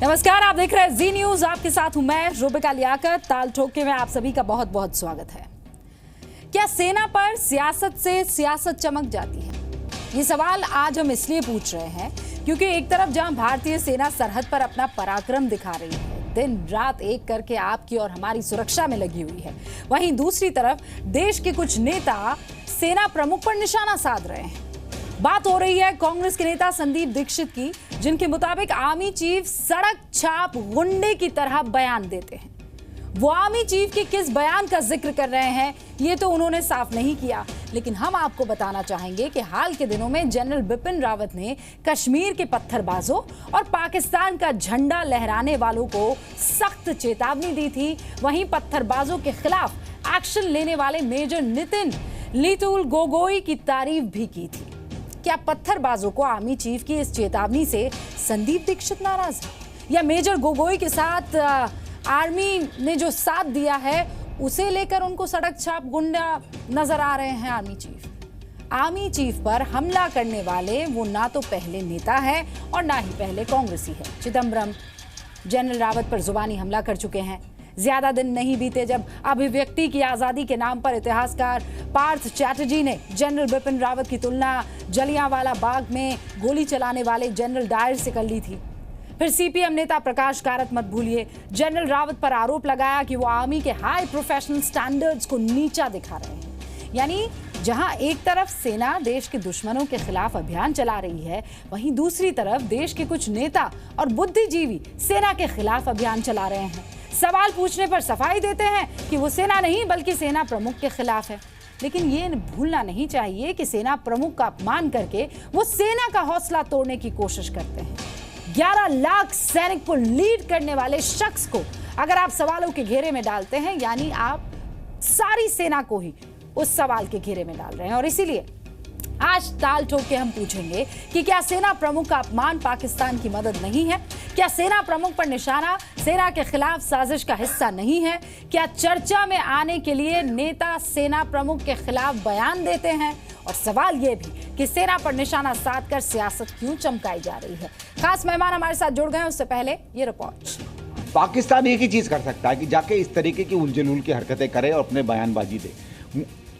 नमस्कार, आप देख रहे हैं जी न्यूज। आपके साथ हूं मैं रूबिका लियाकत। ताल ठोके में आप सभी का बहुत बहुत स्वागत है। क्या सेना पर सियासत से सियासत चमक जाती है? ये सवाल आज हम इसलिए पूछ रहे हैं क्योंकि एक तरफ जहां भारतीय सेना सरहद पर अपना पराक्रम दिखा रही है, दिन रात एक करके आपकी और हमारी सुरक्षा में लगी हुई है, वहीं दूसरी तरफ देश के कुछ नेता सेना प्रमुख पर निशाना साध रहे हैं। बात हो रही है कांग्रेस के नेता संदीप दीक्षित की, जिनके मुताबिक आर्मी चीफ सड़क छाप गुंडे की तरह बयान देते हैं। वो आर्मी चीफ के किस बयान का जिक्र कर रहे हैं ये तो उन्होंने साफ नहीं किया, लेकिन हम आपको बताना चाहेंगे कि हाल के दिनों में जनरल बिपिन रावत ने कश्मीर के पत्थरबाजों और पाकिस्तान का झंडा लहराने वालों को सख्त चेतावनी दी थी। वहीं पत्थरबाजों के खिलाफ एक्शन लेने वाले मेजर नितिन लीतुल गोगोई की तारीफ भी की थी। क्या पत्थरबाजों को आर्मी चीफ की इस चेतावनी से संदीप दीक्षित नाराज है, या मेजर गोगोई के साथ आर्मी ने जो साथ दिया है उसे लेकर उनको सड़क छाप गुंडा नजर आ रहे हैं आर्मी चीफ? आर्मी चीफ पर हमला करने वाले वो ना तो पहले नेता है और ना ही पहले कांग्रेसी है। चिदम्बरम जनरल रावत पर जुबानी हमला कर चुके हैं। ज्यादा दिन नहीं बीते जब अभिव्यक्ति की आजादी के नाम पर इतिहासकार पार्थ चैटर्जी ने जनरल बिपिन रावत की तुलना जलियांवाला बाग में गोली चलाने वाले जनरल डायर से कर ली थी। फिर सीपीएम नेता प्रकाश कारत, मत भूलिए, जनरल रावत पर आरोप लगाया कि वो आर्मी के हाई प्रोफेशनल स्टैंडर्ड्स को नीचा दिखा रहे हैं। यानी जहां एक तरफ सेना देश के दुश्मनों के खिलाफ अभियान चला रही है, वहीं दूसरी तरफ देश के कुछ नेता और बुद्धिजीवी सेना के खिलाफ अभियान चला रहे हैं। सवाल पूछने पर सफाई देते हैं कि वो सेना नहीं बल्कि सेना प्रमुख के खिलाफ है। लेकिन ये भूलना नहीं चाहिए कि सेना प्रमुख का अपमान करके वो सेना का हौसला तोड़ने की कोशिश करते हैं। 11 लाख सैनिक को लीड करने वाले शख्स को अगर आप सवालों के घेरे में डालते हैं, यानी आप सारी सेना को ही उस सवाल के घेरे में डाल रहे हैं। और इसीलिए आज ताल ठोक के हम पूछेंगे कि क्या सेना प्रमुख का अपमान पाकिस्तान की मदद नहीं है? क्या सेना प्रमुख पर निशाना सेना के खिलाफ साजिश का हिस्सा नहीं है? क्या चर्चा में आने के लिए नेता सेना प्रमुख के खिलाफ बयान देते हैं? और सवाल यह भी कि सेना पर निशाना साध कर सियासत क्यों चमकाई जा रही है? खास मेहमान हमारे साथ जुड़ गए हैं, उससे पहले ये रिपोर्ट। पाकिस्तान एक ही चीज कर सकता है कि जाके इस तरीके की उलझुल की हरकतें करे और अपने बयानबाजी दे।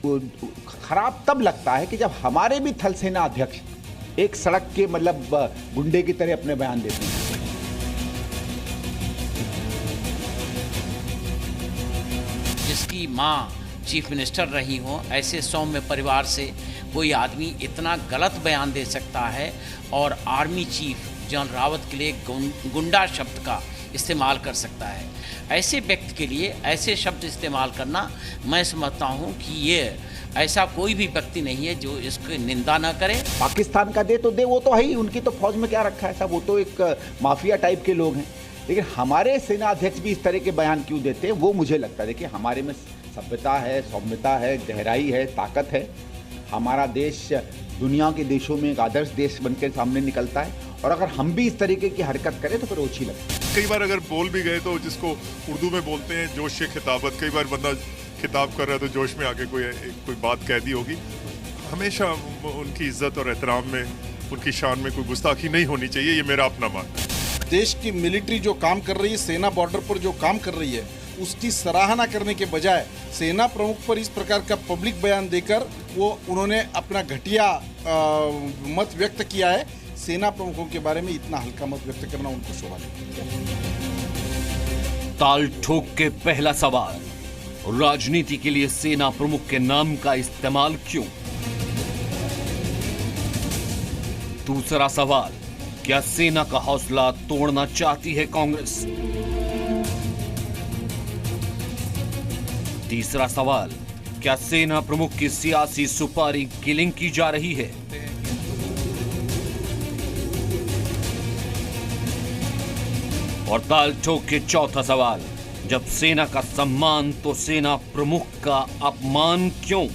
खराब तब लगता है कि जब हमारे भी थल सेना अध्यक्ष एक सड़क के मतलब गुंडे की तरह अपने बयान देते हैं। जिसकी माँ चीफ मिनिस्टर रही हो, ऐसे सौम्य परिवार से कोई आदमी इतना गलत बयान दे सकता है और आर्मी चीफ जनरल रावत के लिए गुंडा शब्द का इस्तेमाल कर सकता है। ऐसे व्यक्ति के लिए ऐसे शब्द इस्तेमाल करना, मैं समझता हूं कि ये ऐसा कोई भी व्यक्ति नहीं है जो इसकी निंदा ना करे। पाकिस्तान का दे तो दे, वो तो है ही, उनकी तो फौज में क्या रखा है, सब वो तो एक माफिया टाइप के लोग हैं। लेकिन हमारे सेना अध्यक्ष भी इस तरह के बयान क्यों देते हैं, वो मुझे लगता है देखिए हमारे में सभ्यता है, सौम्यता है, गहराई है, ताकत है। हमारा देश दुनिया के देशों में एक आदर्श देश बनकर सामने निकलता है, और अगर हम भी इस तरीके की हरकत करें तो फिर अच्छी लगती है। कई बार अगर बोल भी गए तो जिसको उर्दू में बोलते हैं जोश से खिताबत, कई बार बंदा खिताब कर रहा है तो जोश में आके कोई बात कह दी होगी। हमेशा उनकी इज्जत और एहतराम में, उनकी शान में कोई गुस्ताखी नहीं होनी चाहिए, ये मेरा अपना मानना है। देश की मिलिट्री जो काम कर रही है, सेना बॉर्डर पर जो काम कर रही है, उसकी सराहना करने के बजाय सेना प्रमुख पर इस प्रकार का पब्लिक बयान देकर उन्होंने अपना घटिया मत व्यक्त किया है। सेना प्रमुखों के बारे में इतना हल्का मत व्यक्त करना उनको शोभा नहीं। ताल ठोक के पहला सवाल, राजनीति के लिए सेना प्रमुख के नाम का इस्तेमाल क्यों? दूसरा सवाल, क्या सेना का हौसला तोड़ना चाहती है कांग्रेस? तीसरा सवाल, क्या सेना प्रमुख की सियासी सुपारी किलिंग की जा रही है? और ताल ठोक के चौथा सवाल, जब सेना का सम्मान तो सेना प्रमुख का अपमान क्यों?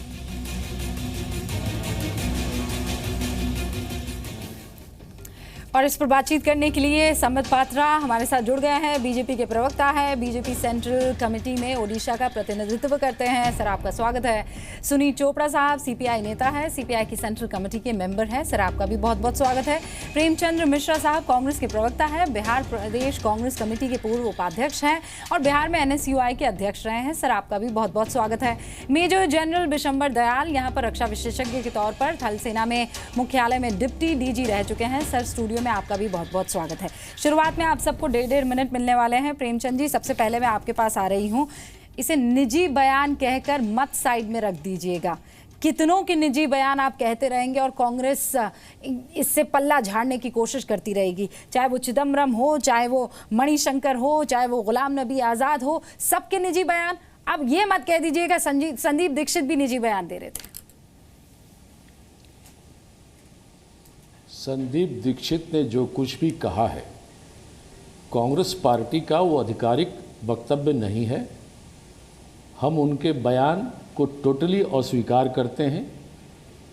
और इस पर बातचीत करने के लिए संबित पात्रा हमारे साथ जुड़ गए हैं। बीजेपी के प्रवक्ता है, बीजेपी सेंट्रल कमेटी में ओडिशा का प्रतिनिधित्व करते हैं। सर आपका स्वागत है। सुनील चोपड़ा साहब सीपीआई नेता है, सीपीआई की सेंट्रल कमेटी के मेंबर हैं। सर आपका भी बहुत बहुत स्वागत है। प्रेमचंद्र मिश्रा साहब कांग्रेस के प्रवक्ता है, बिहार प्रदेश कांग्रेस कमेटी के पूर्व उपाध्यक्ष हैं और बिहार में एनएसयूआई के अध्यक्ष रहे हैं। सर आपका भी बहुत बहुत स्वागत है। मेजर जनरल बिशंबर दयाल यहाँ पर रक्षा विशेषज्ञ के तौर पर थल सेना में मुख्यालय में डिप्टी डीजी रह चुके हैं। सर स्टूडियो में आपका भी बहुत बहुत स्वागत है। शुरुआत में आप सबको 1.5 मिनट मिलने वाले हैं। प्रेमचंद जी, सबसे पहले मैं आपके पास आ रही हूं। इसे निजी बयान कहकर मत साइड में रख दीजिएगा। कितनों के निजी बयान आप कहते रहेंगे और कांग्रेस इससे पल्ला झाड़ने की कोशिश करती रहेगी, चाहे वो चिदम्बरम हो, चाहे वो मणिशंकर हो, चाहे वो गुलाम नबी आज़ाद हो, सबके निजी बयान। अब ये मत कह दीजिएगा संदीप दीक्षित भी निजी बयान दे रहे थे। संदीप दीक्षित ने जो कुछ भी कहा है, कांग्रेस पार्टी का वो आधिकारिक वक्तव्य नहीं है। हम उनके बयान को टोटली अस्वीकार करते हैं।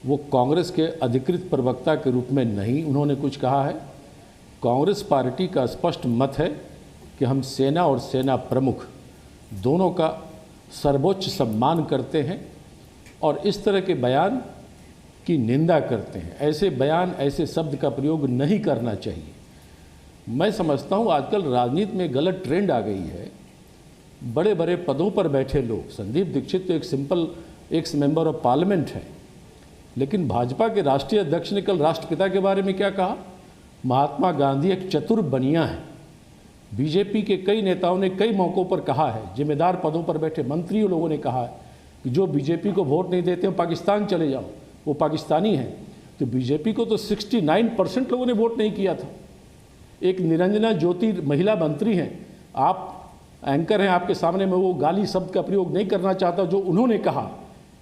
वो कांग्रेस के अधिकृत प्रवक्ता के रूप में नहीं उन्होंने कुछ कहा है। कांग्रेस पार्टी का स्पष्ट मत है कि हम सेना और सेना प्रमुख दोनों का सर्वोच्च सम्मान करते हैं और इस तरह के बयान की निंदा करते हैं। ऐसे बयान, ऐसे शब्द का प्रयोग नहीं करना चाहिए। मैं समझता हूँ आजकल राजनीति में गलत ट्रेंड आ गई है। बड़े बड़े पदों पर बैठे लोग, संदीप दीक्षित तो एक simple x member of parliament है, लेकिन भाजपा के राष्ट्रीय अध्यक्ष ने कल राष्ट्रपिता के बारे में क्या कहा? महात्मा गांधी एक चतुर बनिया है। बीजेपी के कई नेताओं ने कई मौक़ों पर कहा है, जिम्मेदार पदों पर बैठे मंत्रियों लोगों ने कहा है कि जो बीजेपी को वोट नहीं देते हो पाकिस्तान चले जाओ, वो पाकिस्तानी हैं। तो बीजेपी को तो 69% लोगों ने वोट नहीं किया था। एक निरंजना ज्योति महिला मंत्री हैं, आप एंकर हैं, आपके सामने मैं वो गाली शब्द का प्रयोग नहीं करना चाहता जो उन्होंने कहा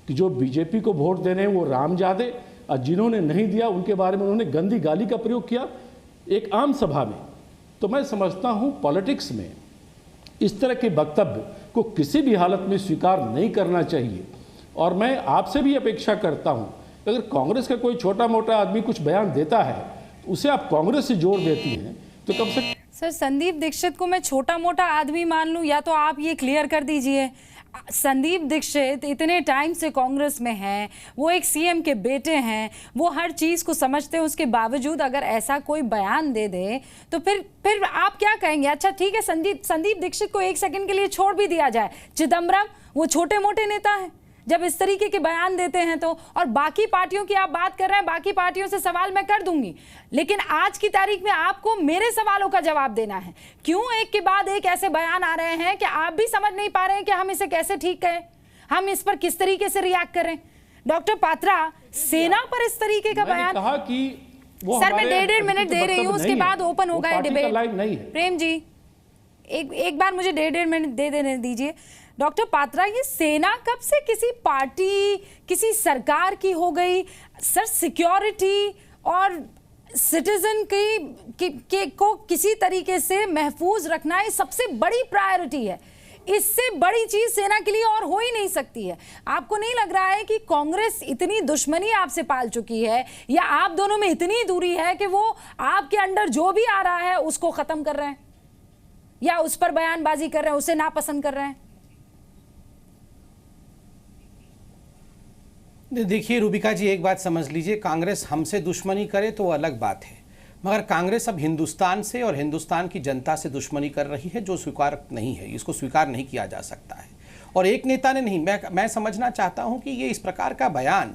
कि जो बीजेपी को वोट देने हैं वो रामजादे, और जिन्होंने नहीं दिया उनके बारे में उन्होंने गंदी गाली का प्रयोग किया एक आम सभा में। तो मैं समझता हूँ पॉलिटिक्स में इस तरह के वक्तव्य को किसी भी हालत में स्वीकार नहीं करना चाहिए। और मैं आपसे भी अपेक्षा करता हूँ, अगर कांग्रेस का कोई छोटा मोटा आदमी कुछ बयान देता है तो उसे आप कांग्रेस से जोड़ देती हैं, तो कम से कम। सर संदीप दीक्षित को मैं छोटा मोटा आदमी मान लूं, या तो आप ये क्लियर कर दीजिए। संदीप दीक्षित इतने टाइम से कांग्रेस में हैं, वो एक सीएम के बेटे हैं, वो हर चीज़ को समझते हैं। उसके बावजूद अगर ऐसा कोई बयान दे दे तो फिर आप क्या कहेंगे? अच्छा ठीक है, संदीप दीक्षित को एक सेकंड के लिए छोड़ भी दिया जाए। चिदम्बरम वो छोटे मोटे नेता हैं जब इस तरीके के बयान देते हैं तो, और बाकी पार्टियों की आप बात कर रहे हैं, बाकी पार्टियों से सवाल मैं कर दूंगी, लेकिन आज की तारीख में आपको मेरे सवालों का जवाब देना है। क्यों एक के बाद एक ऐसे बयान आ रहे हैं कि आप भी समझ नहीं पा रहे हैं कि हम इसे कैसे ठीक करें, हम इस पर किस तरीके से रिएक्ट करें? डॉक्टर पात्रा, सेना पर इस तरीके का बयान कहा कि वो सर मैं 1.5 मिनट दे रही हूँ, उसके बाद ओपन होगा डिबेट। प्रेम जी एक बार मुझे 1.5 मिनट दे देने दीजिए। डॉक्टर पात्रा, ये सेना कब से किसी पार्टी, किसी सरकार की हो गई? सर सिक्योरिटी और सिटीजन को किसी तरीके से महफूज रखना ये सबसे बड़ी प्रायोरिटी है। इससे बड़ी चीज सेना के लिए और हो ही नहीं सकती है। आपको नहीं लग रहा है कि कांग्रेस इतनी दुश्मनी आपसे पाल चुकी है, या आप दोनों में इतनी दूरी है कि वो आपके अंडर जो भी आ रहा है उसको खत्म कर रहे हैं, या उस पर बयानबाजी कर रहे हैं, उसे नापसंद कर रहे हैं? देखिए रूबिका जी, एक बात समझ लीजिए, कांग्रेस हमसे दुश्मनी करे तो वो अलग बात है, मगर कांग्रेस अब हिंदुस्तान से और हिंदुस्तान की जनता से दुश्मनी कर रही है, जो स्वीकार नहीं है। इसको स्वीकार नहीं किया जा सकता है। और एक नेता ने नहीं, मैं समझना चाहता हूं कि ये इस प्रकार का बयान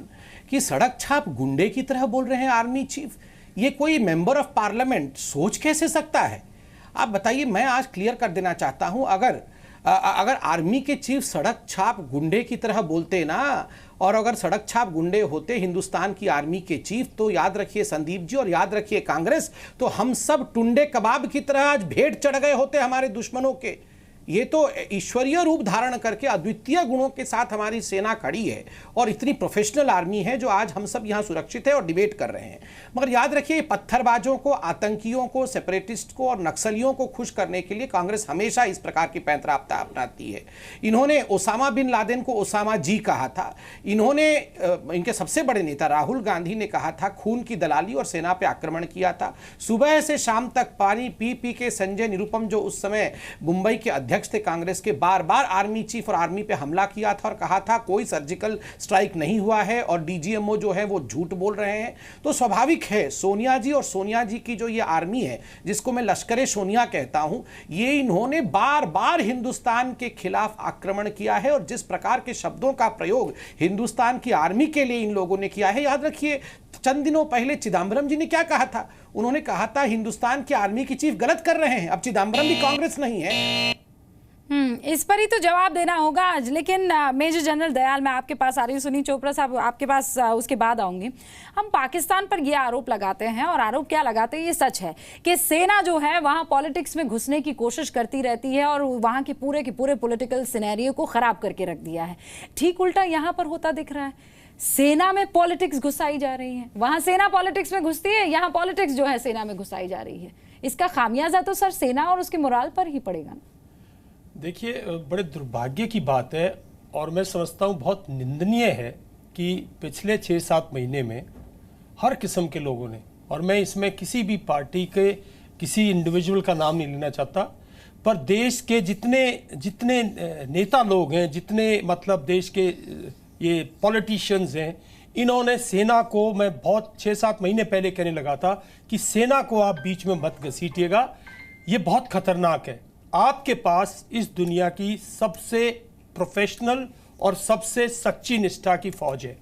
कि सड़क छाप गुंडे की तरह बोल रहे हैं आर्मी चीफ, ये कोई मेंबर ऑफ पार्लियामेंट सोच कैसे सकता है? आप बताइए। मैं आज क्लियर कर देना चाहता हूं, अगर आर्मी के चीफ सड़क छाप गुंडे की तरह बोलते ना, और अगर सड़क छाप गुंडे होते हिंदुस्तान की आर्मी के चीफ, तो याद रखिए संदीप जी और याद रखिए कांग्रेस, तो हम सब टुंडे कबाब की तरह आज भेंट चढ़ गए होते हमारे दुश्मनों के। ये तो ईश्वरीय रूप धारण करके अद्वितीय गुणों के साथ हमारी सेना खड़ी है और इतनी प्रोफेशनल आर्मी है जो आज हम सब यहाँ सुरक्षित है और डिबेट कर रहे हैं। मगर याद रखिए, पत्थरबाजों को, आतंकियों को, सेपरेटिस्ट को और नक्सलियों को खुश करने के लिए कांग्रेस हमेशा इस प्रकार की पैंतरापता अपनाती है। इन्होंने ओसामा बिन लादेन को ओसामा जी कहा था। इन्होंने इनके सबसे बड़े नेता राहुल गांधी ने कहा था खून की दलाली और सेना पे आक्रमण किया था। सुबह से शाम तक पानी पी पी के संजय निरुपम जो उस समय मुंबई के अध्यक्ष थे कांग्रेस के, बार बार आर्मी चीफ और आर्मी पे हमला किया था और कहा था कोई सर्जिकल स्ट्राइक नहीं हुआ है और डीजीएमओ जो है वो झूठ बोल रहे हैं। तो स्वाभाविक है सोनिया जी और सोनिया जी की जो ये आर्मी है, जिसको मैं लश्करे सोनिया कहता हूं, ये इन्होंने बार बार हिंदुस्तान के खिलाफ आक्रमण किया है और जिस प्रकार के शब्दों का प्रयोग हिंदुस्तान की आर्मी के लिए इन लोगों ने किया है, याद रखिए चंद दिनों पहले चिदम्बरम जी ने क्या कहा था? उन्होंने कहा था हिंदुस्तान की आर्मी की चीफ गलत कर रहे हैं। अब चिदम्बरम भी कांग्रेस नहीं है। इस पर ही तो जवाब देना होगा आज। लेकिन मेजर जनरल दयाल, मैं आपके पास आ रही हूँ, सुनील चोपड़ा साहब आपके पास उसके बाद आऊंगी। हम पाकिस्तान पर ये आरोप लगाते हैं, और आरोप क्या लगाते हैं, ये सच है कि सेना जो है वहाँ पॉलिटिक्स में घुसने की कोशिश करती रहती है और वहाँ के पूरे पॉलिटिकल सिनेरियो को खराब करके रख दिया है। ठीक उल्टा यहाँ पर होता दिख रहा है, सेना में पॉलिटिक्स घुसाई जा रही है। वहाँ सेना पॉलिटिक्स में घुसती है, यहाँ पॉलिटिक्स जो है सेना में घुसाई जा रही है। इसका खामियाजा तो सर सेना और उसके मोराल पर ही पड़ेगा ना। देखिए, बड़े दुर्भाग्य की बात है और मैं समझता हूँ बहुत निंदनीय है कि पिछले 6-7 महीने में हर किस्म के लोगों ने, और मैं इसमें किसी भी पार्टी के किसी इंडिविजुअल का नाम नहीं लेना चाहता, पर देश के जितने नेता लोग हैं, जितने मतलब देश के ये पॉलिटिशियंस हैं, इन्होंने सेना को, मैं बहुत 6-7 महीने पहले कहने लगा था कि सेना को आप बीच में मत घसीटिएगा, ये बहुत खतरनाक है। आपके पास इस दुनिया की सबसे प्रोफेशनल और सबसे सच्ची निष्ठा की फौज है।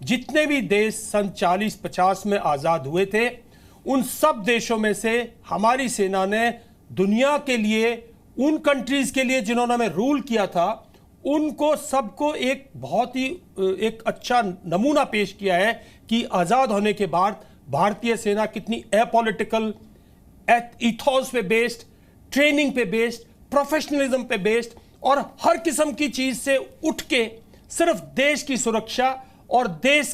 जितने भी देश सन 40-50 में आज़ाद हुए थे, उन सब देशों में से हमारी सेना ने दुनिया के लिए, उन कंट्रीज के लिए जिन्होंने हमें रूल किया था, उनको सबको एक बहुत ही एक अच्छा नमूना पेश किया है कि आज़ाद होने के बाद भारतीय सेना कितनी एपॉलिटिकल, इथोस पे बेस्ड, ट्रेनिंग पे बेस्ड, प्रोफेशनलिज्म पे बेस्ड और हर किस्म की चीज से उठ के सिर्फ देश की सुरक्षा और देश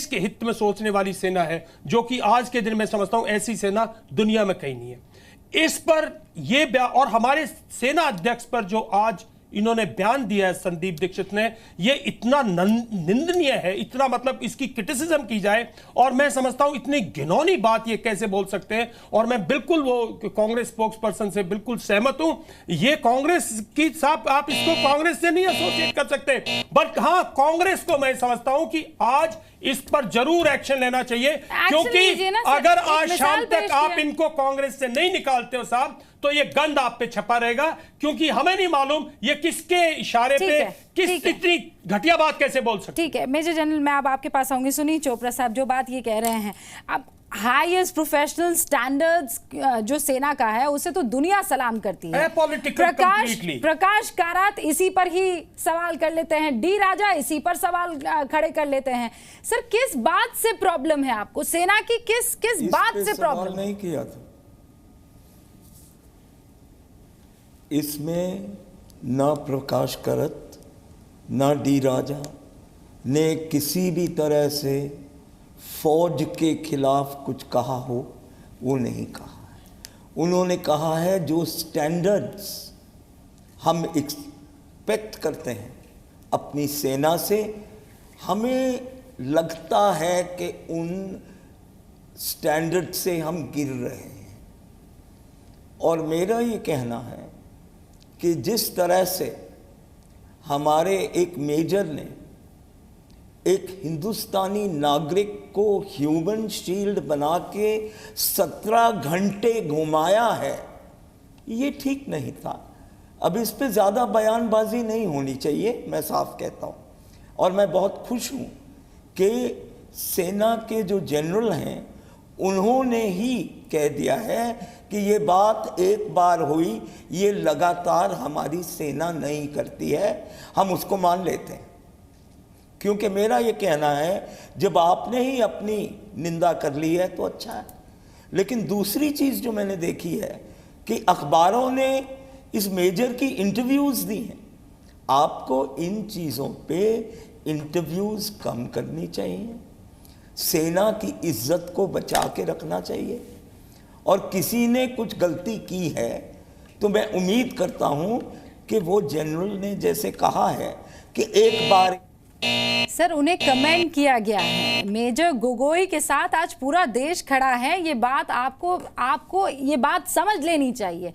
के हित में सोचने वाली सेना है, जो कि आज के दिन मैं समझता हूं ऐसी सेना दुनिया में कहीं नहीं है। इस पर यह और हमारे सेना अध्यक्ष पर जो आज इन्होंने बयान दिया है संदीप दीक्षित ने, ये इतना निंदनीय है, इतना मतलब इसकी क्रिटिसिज्म की जाए, और मैं समझता हूं इतनी घिनौनी बात ये कैसे बोल सकते हैं। और मैं बिल्कुल वो कांग्रेस स्पोक्स पर्सन से बिल्कुल सहमत हूं, ये कांग्रेस की साहब, आप इसको कांग्रेस से नहीं एसोसिएट कर सकते, बट हाँ कांग्रेस को मैं समझता हूं कि आज इस पर जरूर एक्शन लेना चाहिए, क्योंकि अगर आज शाम तक आप इनको कांग्रेस से नहीं निकालते हो साहब, तो ये गंद आप पे छपा रहेगा, क्योंकि हमें नहीं मालूम ये किसके इशारे पे किस इतनी घटिया बात कैसे बोल सकते। ठीक है मेजर जनरल, मैं अब आपके पास आऊंगी। सुनील चोपड़ा साहब जो बात ये कह रहे हैं, अब हाईएस्ट प्रोफेशनल स्टैंडर्ड्स जो सेना का है उसे तो दुनिया सलाम करती है। प्रकाश कारात इसी पर ही सवाल कर लेते हैं, डी राजा इसी पर सवाल खड़े कर लेते हैं। सर किस बात से प्रॉब्लम है आपको, सेना की किस बात से प्रॉब्लम नहीं किया था? इसमें ना प्रकाश करत ना डी राजा ने किसी भी तरह से फौज के खिलाफ कुछ कहा हो, वो नहीं कहा है। उन्होंने कहा है जो स्टैंडर्ड्स हम एक्सपेक्ट करते हैं अपनी सेना से, हमें लगता है कि उन स्टैंडर्ड से हम गिर रहे हैं। और मेरा ये कहना है कि जिस तरह से हमारे एक मेजर ने एक हिंदुस्तानी नागरिक को ह्यूमन शील्ड बना के 17 घंटे घुमाया है, ये ठीक नहीं था। अब इस पे ज़्यादा बयानबाजी नहीं होनी चाहिए, मैं साफ कहता हूँ। और मैं बहुत खुश हूँ कि सेना के जो जनरल हैं उन्होंने ही कह दिया है कि ये बात एक बार हुई, ये लगातार हमारी सेना नहीं करती है, हम उसको मान लेते हैं। क्योंकि मेरा ये कहना है जब आपने ही अपनी निंदा कर ली है तो अच्छा है। लेकिन दूसरी चीज़ जो मैंने देखी है कि अखबारों ने इस मेजर की इंटरव्यूज दी हैं। आपको इन चीज़ों पे इंटरव्यूज कम करनी चाहिए, सेना की इज्जत को बचा के रखना चाहिए। और किसी ने कुछ गलती की है तो मैं उम्मीद करता हूं कि वो जनरल ने जैसे कहा है कि एक बार सर उन्हें कमेंट किया गया है, मेजर गोगोई के साथ आज पूरा देश खड़ा है, ये बात आपको ये बात समझ लेनी चाहिए।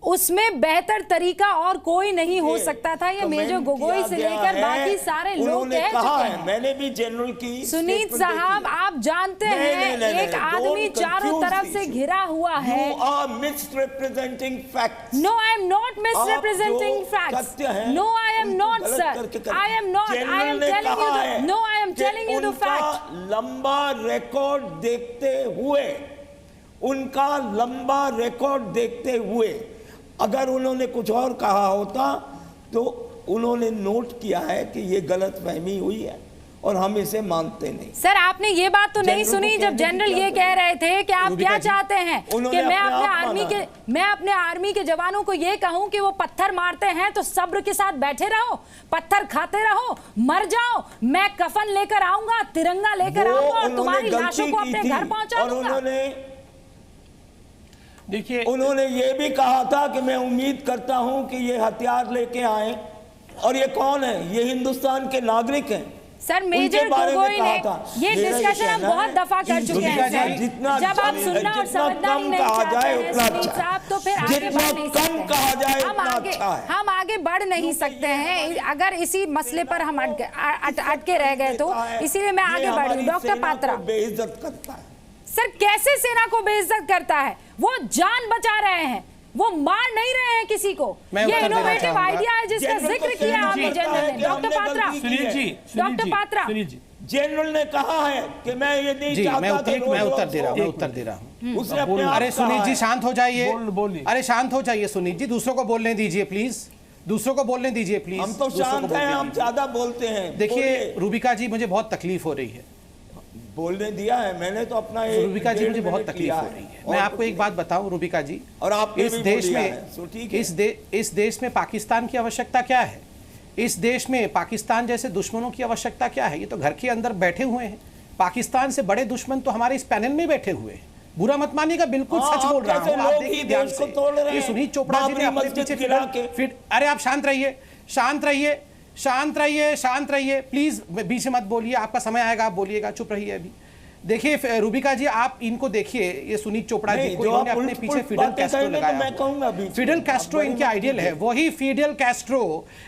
उसमें बेहतर तरीका और कोई नहीं हो सकता था। ये मेजर गोगोई से लेकर बाकी सारे लोग कह चुके हैं। मैंने भी जनरल की सुनीत साहब, आप जानते हैं एक आदमी चारों तरफ से घिरा हुआ है। You are misrepresenting facts. No, I am not misrepresenting facts. No, I am not, sir. I am not. I am telling you the. No, I am telling you the fact. लंबा रिकॉर्ड देखते हुए अगर उन्होंने कुछ और कहा होता तो उन्होंने नोट किया है कि ये गलतफहमी हुई है और हम इसे मानते नहीं। सर आपने ये बात तो नहीं सुनी जब जनरल ये कह रहे थे कि आप क्या चाहते हैं कि मैं अपने आर्मी के जवानों को ये कहूं कि वो पत्थर मारते हैं तो सब्र के साथ बैठे रहो, पत्थर खाते रहो, मर जाओ, मैं कफन लेकर आऊंगा, तिरंगा लेकर आऊंगा और तुम्हारी लाशों को अपने घर पहुंचा दूंगा। देखिए, उन्होंने ये भी कहा था कि मैं उम्मीद करता हूं कि ये हथियार लेके आए, और ये कौन है? ये हिंदुस्तान के नागरिक हैं। सर मेजर गोगोई ने ये डिस्कशन हम बहुत दफा कर चुके हैं सर। जब आप सुनना और समझना ही नहीं चाहते हैं सुनीत साहब तो फिर आगे बढ़ नहीं सकते। हम आगे बढ़ नहीं सकते हैं अगर इसी मसले पर हम अटके रह गए तो, इसीलिए मैं आगे बढ़ रही हूँ। डॉक्टर पात्रा, बेइज्जत करता है सर, कैसे सेना को बेइज्जत करता है? वो जान बचा रहे हैं, वो मार नहीं रहे हैं किसी को। ये इनोवेटिव आइडिया है जिसका जिक्र किया आपने जनरल ने। Doctor Patra, doctor Patra, general ने कहा है कि मैं ये नहीं चाहता। मैं उत्तर दे रहा हूँ। अरे सुनीत जी शांत हो जाइए, अरे शांत हो जाइए सुनीत जी, दूसरों को बोलने दीजिए प्लीज, दूसरों को बोलने दीजिए प्लीज। हम तो शांत हैं, हम ज्यादा बोलते हैं। देखिए रूबिका जी, मुझे बहुत तकलीफ हो रही है। बोलने दिया है मैंने तो अपना। रूबिका जी मुझे बहुत तकलीफ हो रही है। मैं आपको एक बात बताऊं रूबिका जी, और आप इस देश में पाकिस्तान की आवश्यकता क्या है? इस देश में पाकिस्तान जैसे दुश्मनों की आवश्यकता क्या है? ये तो घर के अंदर बैठे हुए हैं। पाकिस्तान से बड़े दुश्मन तो हमारे इस पैनल में बैठे हुए हैं। बुरा मत मानिएगा, बिल्कुल सच बोल रहा हूं। आप देखिए ध्यान से, ये सुनीत चोपड़ा जी ने अपने पीछे फिर अरे आप शांत रहिए, शांत रहिए, शांत रहिए, शांत रहिए प्लीज, बीच में मत बोलिए, आपका समय आएगा आप बोलिएगा, चुप रहिए। अभी देखिए रूबिका जी, आप इनको देखिए, ये सुनीत चोपड़ा जी को इन्होंने अपने पीछे फिडेल कैस्ट्रो लगाया। फिडेल कैस्ट्रो इनके आइडियल है, वही फिडेल कैस्ट्रो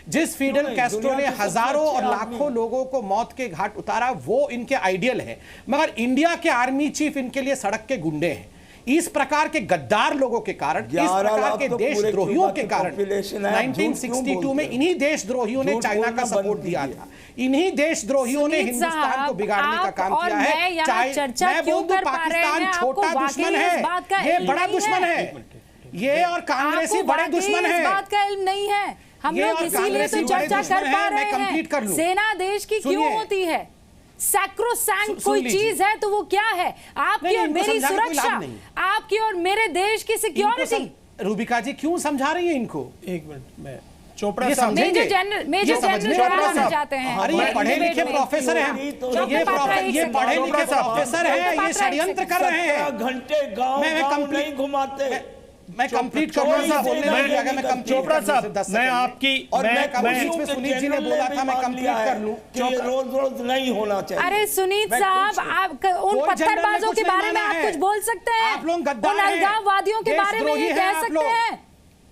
जिस फिडेल कैस्ट्रो ने हजारों और लाखों लोगों को मौत के घाट उतारा, वो इनके आइडियल है। मगर इंडिया के आर्मी चीफ इनके लिए सड़क के गुंडे हैं। इस प्रकार के गद्दार लोगों के कारण, इस प्रकार के देशद्रोहियों के कारण 1962 में इन्हीं देशद्रोहियों ने चाइना का सपोर्ट दिया था। इन्हीं देशद्रोहियों ने हिंदुस्तान को बिगाड़ने का काम किया है। मैं बोल दूं, पाकिस्तान छोटा दुश्मन है, ये बड़ा दुश्मन है। ये और कांग्रेसी बड़े दुश्मन है। बात का इल्म नहीं है, हम लोग इसीलिए तो चर्चा कर पा रहे हैं। सेना देश की क्यों होती है? सैक्रोसैंक्ट कोई चीज है तो वो क्या है? आपकी और मेरी सुरक्षा, आपकी और मेरे देश की सिक्योरिटी। रूबिका जी क्यों समझा रही है इनको? एक मिनट, मैं चोपड़ा साहब, मेजर जनरल चाहते हैं। अरे ये पढ़े लिखे प्रोफेसर हैं, ये पढ़े लिखे प्रोफेसर हैं, ये षड्यंत्र कर रहे हैं। घंटे गांव नहीं घुमाते। मैं कंप्लीट करूंगा बोलने लगे, अगर मैं कंप्लीट चोपड़ा साहब, मैं आपकी और मैं सुनीत जी ने बोला था मैं कंप्लीट कर लूं। रोज नहीं होना चाहिए। अरे सुनीत साहब, आप उन पत्थरबाजों के बारे में आप कुछ बोल सकते हैं? आप लोग गद्दार हैं, अलगाववादियों के बारे में ये कह सकते हैं?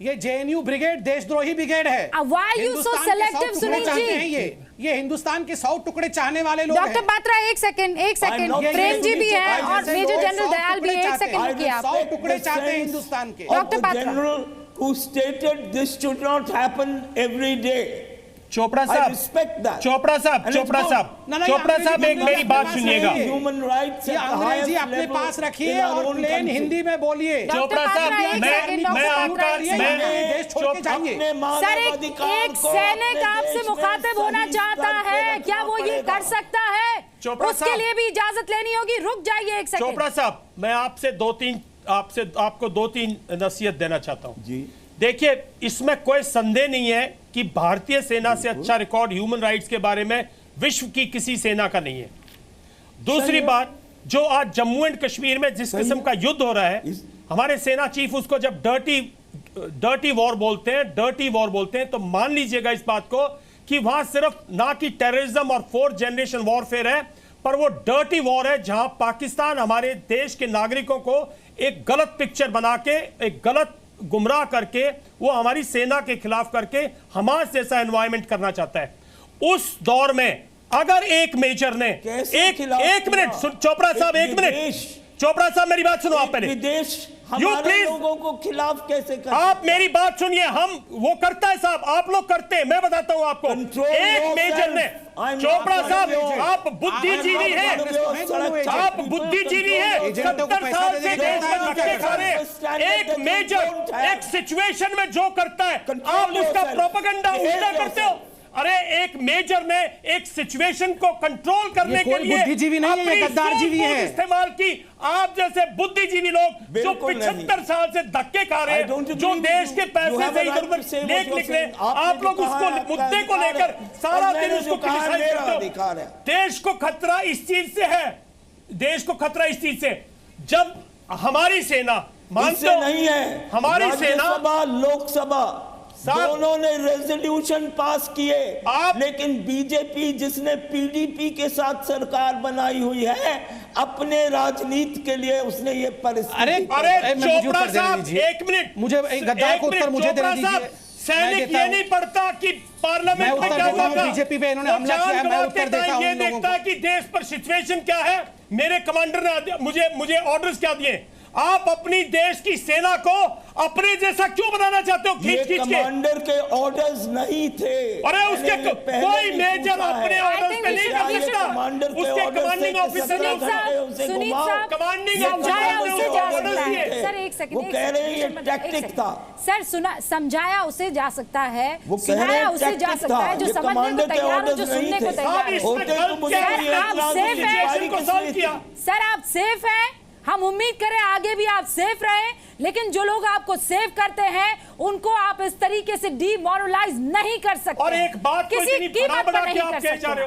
ये जेएनयू ब्रिगेड देशद्रोही ब्रिगेड है। Why you so selective Suneet ji? ये हिंदुस्तान के 100 टुकड़े चाहने वाले लोग हैं। डॉक्टर पात्रा एक सेकंड, प्रेम जी भी है और मेजर जनरल दयाल भी है। एक सेकंड रुकिए आप। 100 टुकड़े चाहते हैं हिंदुस्तान के। Doctor Patra, general who stated this should not happen every day. Chopra साहब, चोपड़ा साहब एक मेरी बात सुनिएगा। ह्यूमन राइट्स अंग्रेजी अपने पास रखिए और प्लेन हिंदी में बोलिए। चोपड़ा साहब, मैं आपका सर एक सैनिक आपसे मुखातिब होना चाहता है, क्या वो ये कर सकता है? उसके लिए भी इजाजत लेनी होगी। रुक जाइए एक सेकंड। चोपड़ा साहब, मैं आपसे आपको 2-3 नसीहत देना चाहता हूँ जी। देखिए, इसमें कोई संदेह नहीं है कि भारतीय सेना से अच्छा रिकॉर्ड ह्यूमन राइट्स के बारे में विश्व की किसी सेना का नहीं है। दूसरी बात, जो आज जम्मू एंड कश्मीर में जिस किस्म का युद्ध हो रहा है, हमारे सेना चीफ उसको जब डर्टी वॉर बोलते हैं, तो मान लीजिएगा इस बात को कि वहां सिर्फ ना कि टेररिज्म और फोर्थ जनरेशन वॉरफेयर है, पर वो डर्टी वॉर है जहां पाकिस्तान हमारे देश के नागरिकों को एक गलत पिक्चर बना के, एक गलत गुमराह करके, वो हमारी सेना के खिलाफ करके हमास जैसा एनवायरमेंट करना चाहता है। उस दौर में अगर एक मेजर ने एक मिनट चोपड़ा साहब, एक मिनट चोपड़ा साहब, मेरी बात सुनो आप पहले। विदेश हमारे लोगों को खिलाफ कैसे कर, आप मेरी बात सुनिए। हम वो करता है साहब, आप लोग करते हैं, मैं बताता हूं आपको। एक मेजर ने, चोपड़ा साहब, आप बुद्धिजीवी हैं, आप बुद्धिजीवी हैं, 70 साल से देश में धक्के खा रहे हैं। एक मेजर एक सिचुएशन में जो करता है, आप उसका प्रोपेगेंडा उल्टा करते हो। अरे एक मेजर ने एक सिचुएशन को कंट्रोल करने के लिए बुद्धिजीवी नहीं है, ये गद्दारजीवी है, इस्तेमाल की। आप जैसे बुद्धिजीवी लोग जो 75 साल से धक्के खा रहे हैं, जो देश के पैसे से इधर उधर लेख लिख रहे हैं, आप लोग उसको मुद्दे को लेकर सारा दिन उसको क्रिटिसाइज करते हो। देश को खतरा इस चीज से है, देश को खतरा इस चीज से जब हमारी सेना मानते नहीं है, हमारी सेना, लोकसभा दोनों ने रेजोल्यूशन पास किए, लेकिन बीजेपी जिसने पीडीपी के साथ सरकार बनाई हुई है, अपने राजनीति के लिए उसने ये परिस्थिति। अरे चोपड़ा साहब, एक मिनट, मुझे गद्दार को उत्तर मुझे देने दीजिए। सैनिक ये नहीं पढ़ता कि पार्लियामेंट में क्या होगा, बीजेपी पे इन्होंने हमला किया, मैं उत्तर देता हूं। ये देखता है कि देश पर सिचुएशन क्या है। मेरे कमांडर ने मुझे ऑर्डर्स क्या दिए। आप अपनी देश की सेना को अपने जैसा क्यों बनाना चाहते हो, खींच खींच के? कमांडर के ऑर्डर्स नहीं थे। अरे उसके कोई मेजर अपने ऑर्डर्स पे नहीं कर सकता। उसके कमांडिंग ऑफिसर ने सुनीत साहब कमांडिंग समझाया उसे जा सकता है। सर एक सेकंड, वो कह रहे हैं ये टैक्टिक था। सर समझाया उसे जा सकता है, सुनाया उसे जा सकता है, जो समझने को तैयार हो, जो सुनने को तैयार हो। सर आप सेफ हैं, हम उम्मीद करें आगे भी आप सेफ रहें, लेकिन जो लोग आपको सेव करते हैं उनको आप इस तरीके से डीमोरलाइज नहीं कर सकते। और एक बात किसी कीमत पर नहीं कर सकते।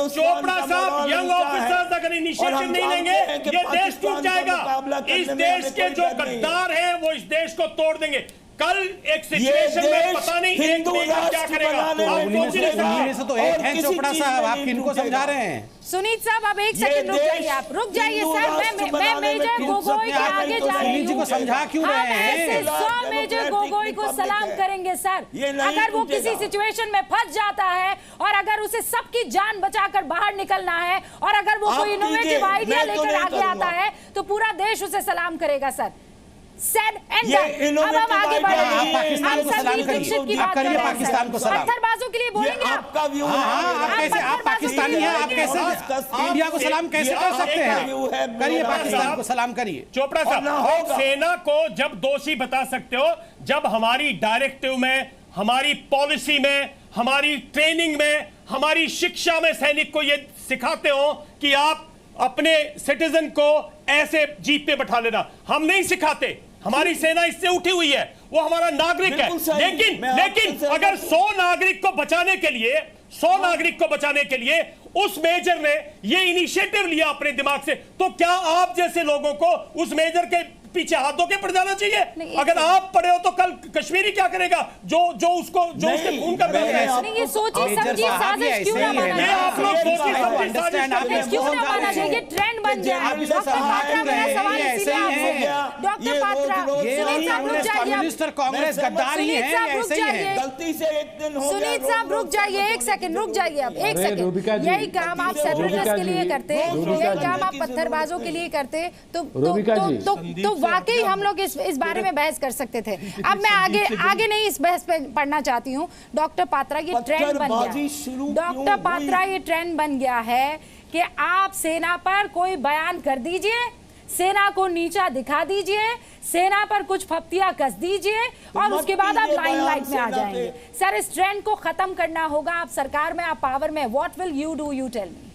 चोपड़ा साहब, यंग ऑफिसर्स अगर इनिशिएटिव नहीं लेंगे, ये देश टूट जाएगा। इस देश के जो गद्दार हैं वो इस देश को तोड़ देंगे। कल एक सिचुएशन में पता नहीं एक मेजर क्या करेगा। से तो एक है चोपड़ा साहब, आप किनको समझा रहे हैं? सुनीत साहब आप एक सेकंड रुक जाइए, आप रुक जाइए सर। मैं मेजर गोगोई के आगे जा रही हूँ। जी को समझा क्यों रहे हैं? 100 मेजर गोगोई को सलाम करेंगे सर। अगर वो किसी सिचुएशन में फंस जाता है और अगर उसे सबकी जान बचाकर बाहर निकलना है और अगर वो कोई इनोवेटिव आइडिया लेकर आगे आता है तो पूरा देश उसे सलाम करेगा सर। Said and done। अब हम आगे बढ़ेंगे। पाकिस्तान को सलाम करिए, आप करिए पाकिस्तान को सलाम। पत्थरबाजों के लिए बोलेंगे आप? आपका व्यू है। आप पाकिस्तानी हैं, आप कैसे इंडिया को सलाम कैसे कर सकते हैं? करिए पाकिस्तान को सलाम करिए। चोपड़ा साहब, सेना को जब दोषी बता सकते हो जब हमारी डायरेक्टिव में, हमारी पॉलिसी में, हमारी ट्रेनिंग में, हमारी शिक्षा में सैनिक को ये सिखाते हो कि आप अपने सिटीजन को ऐसे जीप पे बैठा लेना। हम नहीं सिखाते, हमारी सेना इससे उठी हुई है, वो हमारा नागरिक है। लेकिन अगर 100 नागरिक को बचाने के लिए उस मेजर ने ये इनिशिएटिव लिया अपने दिमाग से, तो क्या आप जैसे लोगों को उस मेजर के पीछे हाथ धो के पड़ जाना चाहिए? अगर आप पड़े हो तो कल कश्मीरी क्या करेगा जो उसके खून का बह रहा है? ये सोची समझी साजिश क्यों ना माना आप लोग सोची समझी साजिश क्यों ना माना जाए? ये ट्रेंड बन गया। डॉक्टर पात्रा, मेरा सवाल इसीलिए आपसे। डॉक्टर पात्रा, सुनीत साहब रुक जाइए। मिनिस्टर कांग्रेस गद्दार ही हैं, ऐसे ही हैं। गलती से एक दिन हो गया। सुनीत साहब रुक जाइए, एक सेकंड रुक जाइए। अब एक सेकंड, यही काम आप सेपरेटिस्ट के लिए करते, यही काम आप पत्थरबाजों के लिए करते, तो वाकई हम लोग इस बारे में बहस कर सकते थे। अब मैं आगे नहीं इस बहस पे पढ़ना चाहती हूँ। डॉक्टर पात्रा, ये ट्रेंड बन गया। डॉक्टर पात्रा, ये ट्रेंड बन गया है कि आप सेना पर कोई बयान कर दीजिए, सेना को नीचा दिखा दीजिए, सेना पर कुछ फप्तियां कस दीजिए और उसके बाद आप लाइमलाइट में आ जाएंगे। सर इस ट्रेंड को खत्म करना होगा। आप सरकार में, आप पावर में, what will you do? You tell me.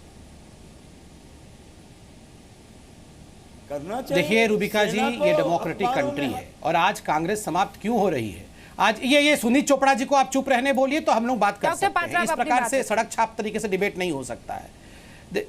करना चाहिए। देखिए रूबिका जी, सेना को ये डेमोक्रेटिक अखबारों कंट्री में- है और आज कांग्रेस समाप्त क्यों हो रही है? आज ये सुनीत चोपड़ा जी को आप चुप रहने बोलिए तो हम लोग बात कर डॉक्टर सकते पात्रा, हैं। इस आप अपनी प्रकार बात से रखें। सड़क छाप तरीके से डिबेट नहीं हो सकता है।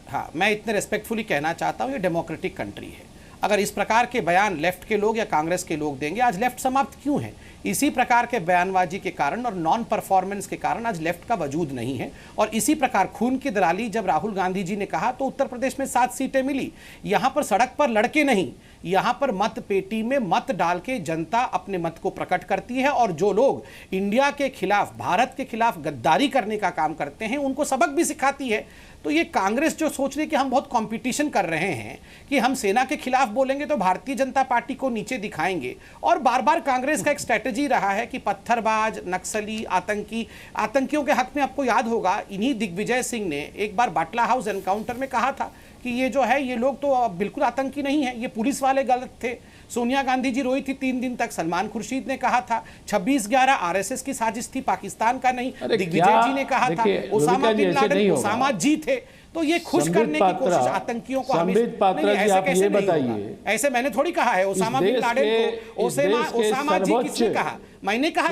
हाँ, मैं इतने रेस्पेक्टफुली कहना चाहता हूँ, ये डेमोक्रेटिक कंट्री है। अगर इस प्रकार के बयान लेफ्ट के लोग या कांग्रेस के लोग देंगे, आज लेफ्ट समाप्त क्यों है? इसी प्रकार के बयानबाजी के कारण और नॉन परफॉर्मेंस के कारण आज लेफ्ट का वजूद नहीं है। और इसी प्रकार खून की दलाली जब राहुल गांधी जी ने कहा तो उत्तर प्रदेश में 7 सीटें मिली। यहां पर सड़क पर लड़के नहीं, यहां पर मत पेटी में मत डाल के जनता अपने मत को प्रकट करती है। और जो लोग इंडिया के खिलाफ, भारत के खिलाफ गद्दारी करने का काम करते हैं, उनको सबक भी सिखाती है। तो ये कांग्रेस जो सोच रही है कि हम बहुत कंपटीशन कर रहे हैं, कि हम सेना के खिलाफ बोलेंगे तो भारतीय जनता पार्टी को नीचे दिखाएंगे। और बार बार कांग्रेस का एक स्ट्रेटेजी रहा है कि पत्थरबाज, नक्सली, आतंकियों के हक में आपको याद होगा, इन्हीं दिग्विजय सिंह ने एक बार बाटला हाउस एनकाउंटर में कहा था कि ये जो है, ये लोग तो अब बिल्कुल आतंकी नहीं है, ये पुलिस वाले गलत थे। सोनिया गांधी जी रोई थी 3 दिन तक। सलमान खुर्शीद ने कहा था 26/11 आरएसएस की साजिश थी, पाकिस्तान का नहीं। दिग्विजय जी ने कहा था ओसामा बिन लादेन ओसामा जी थे। तो ये खुश करने की कोशिश आतंकियों को ऐसे कैसे बताइए? ऐसे मैंने थोड़ी कहा है ओसामा बिन लादेन को। ओसामा जी किसने कहा? मैंने कहा?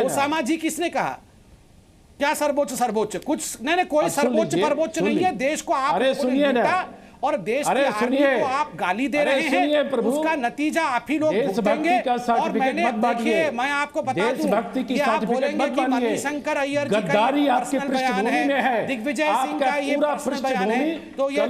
ओसामा जी किसने कहा? क्या सर्वोच्च? कुछ नहीं, कोई सर्वोच्च नहीं है। देश को आप और देश की आर्मी को आप गाली दे रहे हैं, उसका नतीजा आप ही लोग भुगतेंगे। और मैंने, देखिए, मैं आपको बता दूं कि आप बोलेंगे कि मणिशंकर अय्यर जी का पर्सनल बयान है, दिग्विजय सिंह का ये पर्सनल बयान है, तो ये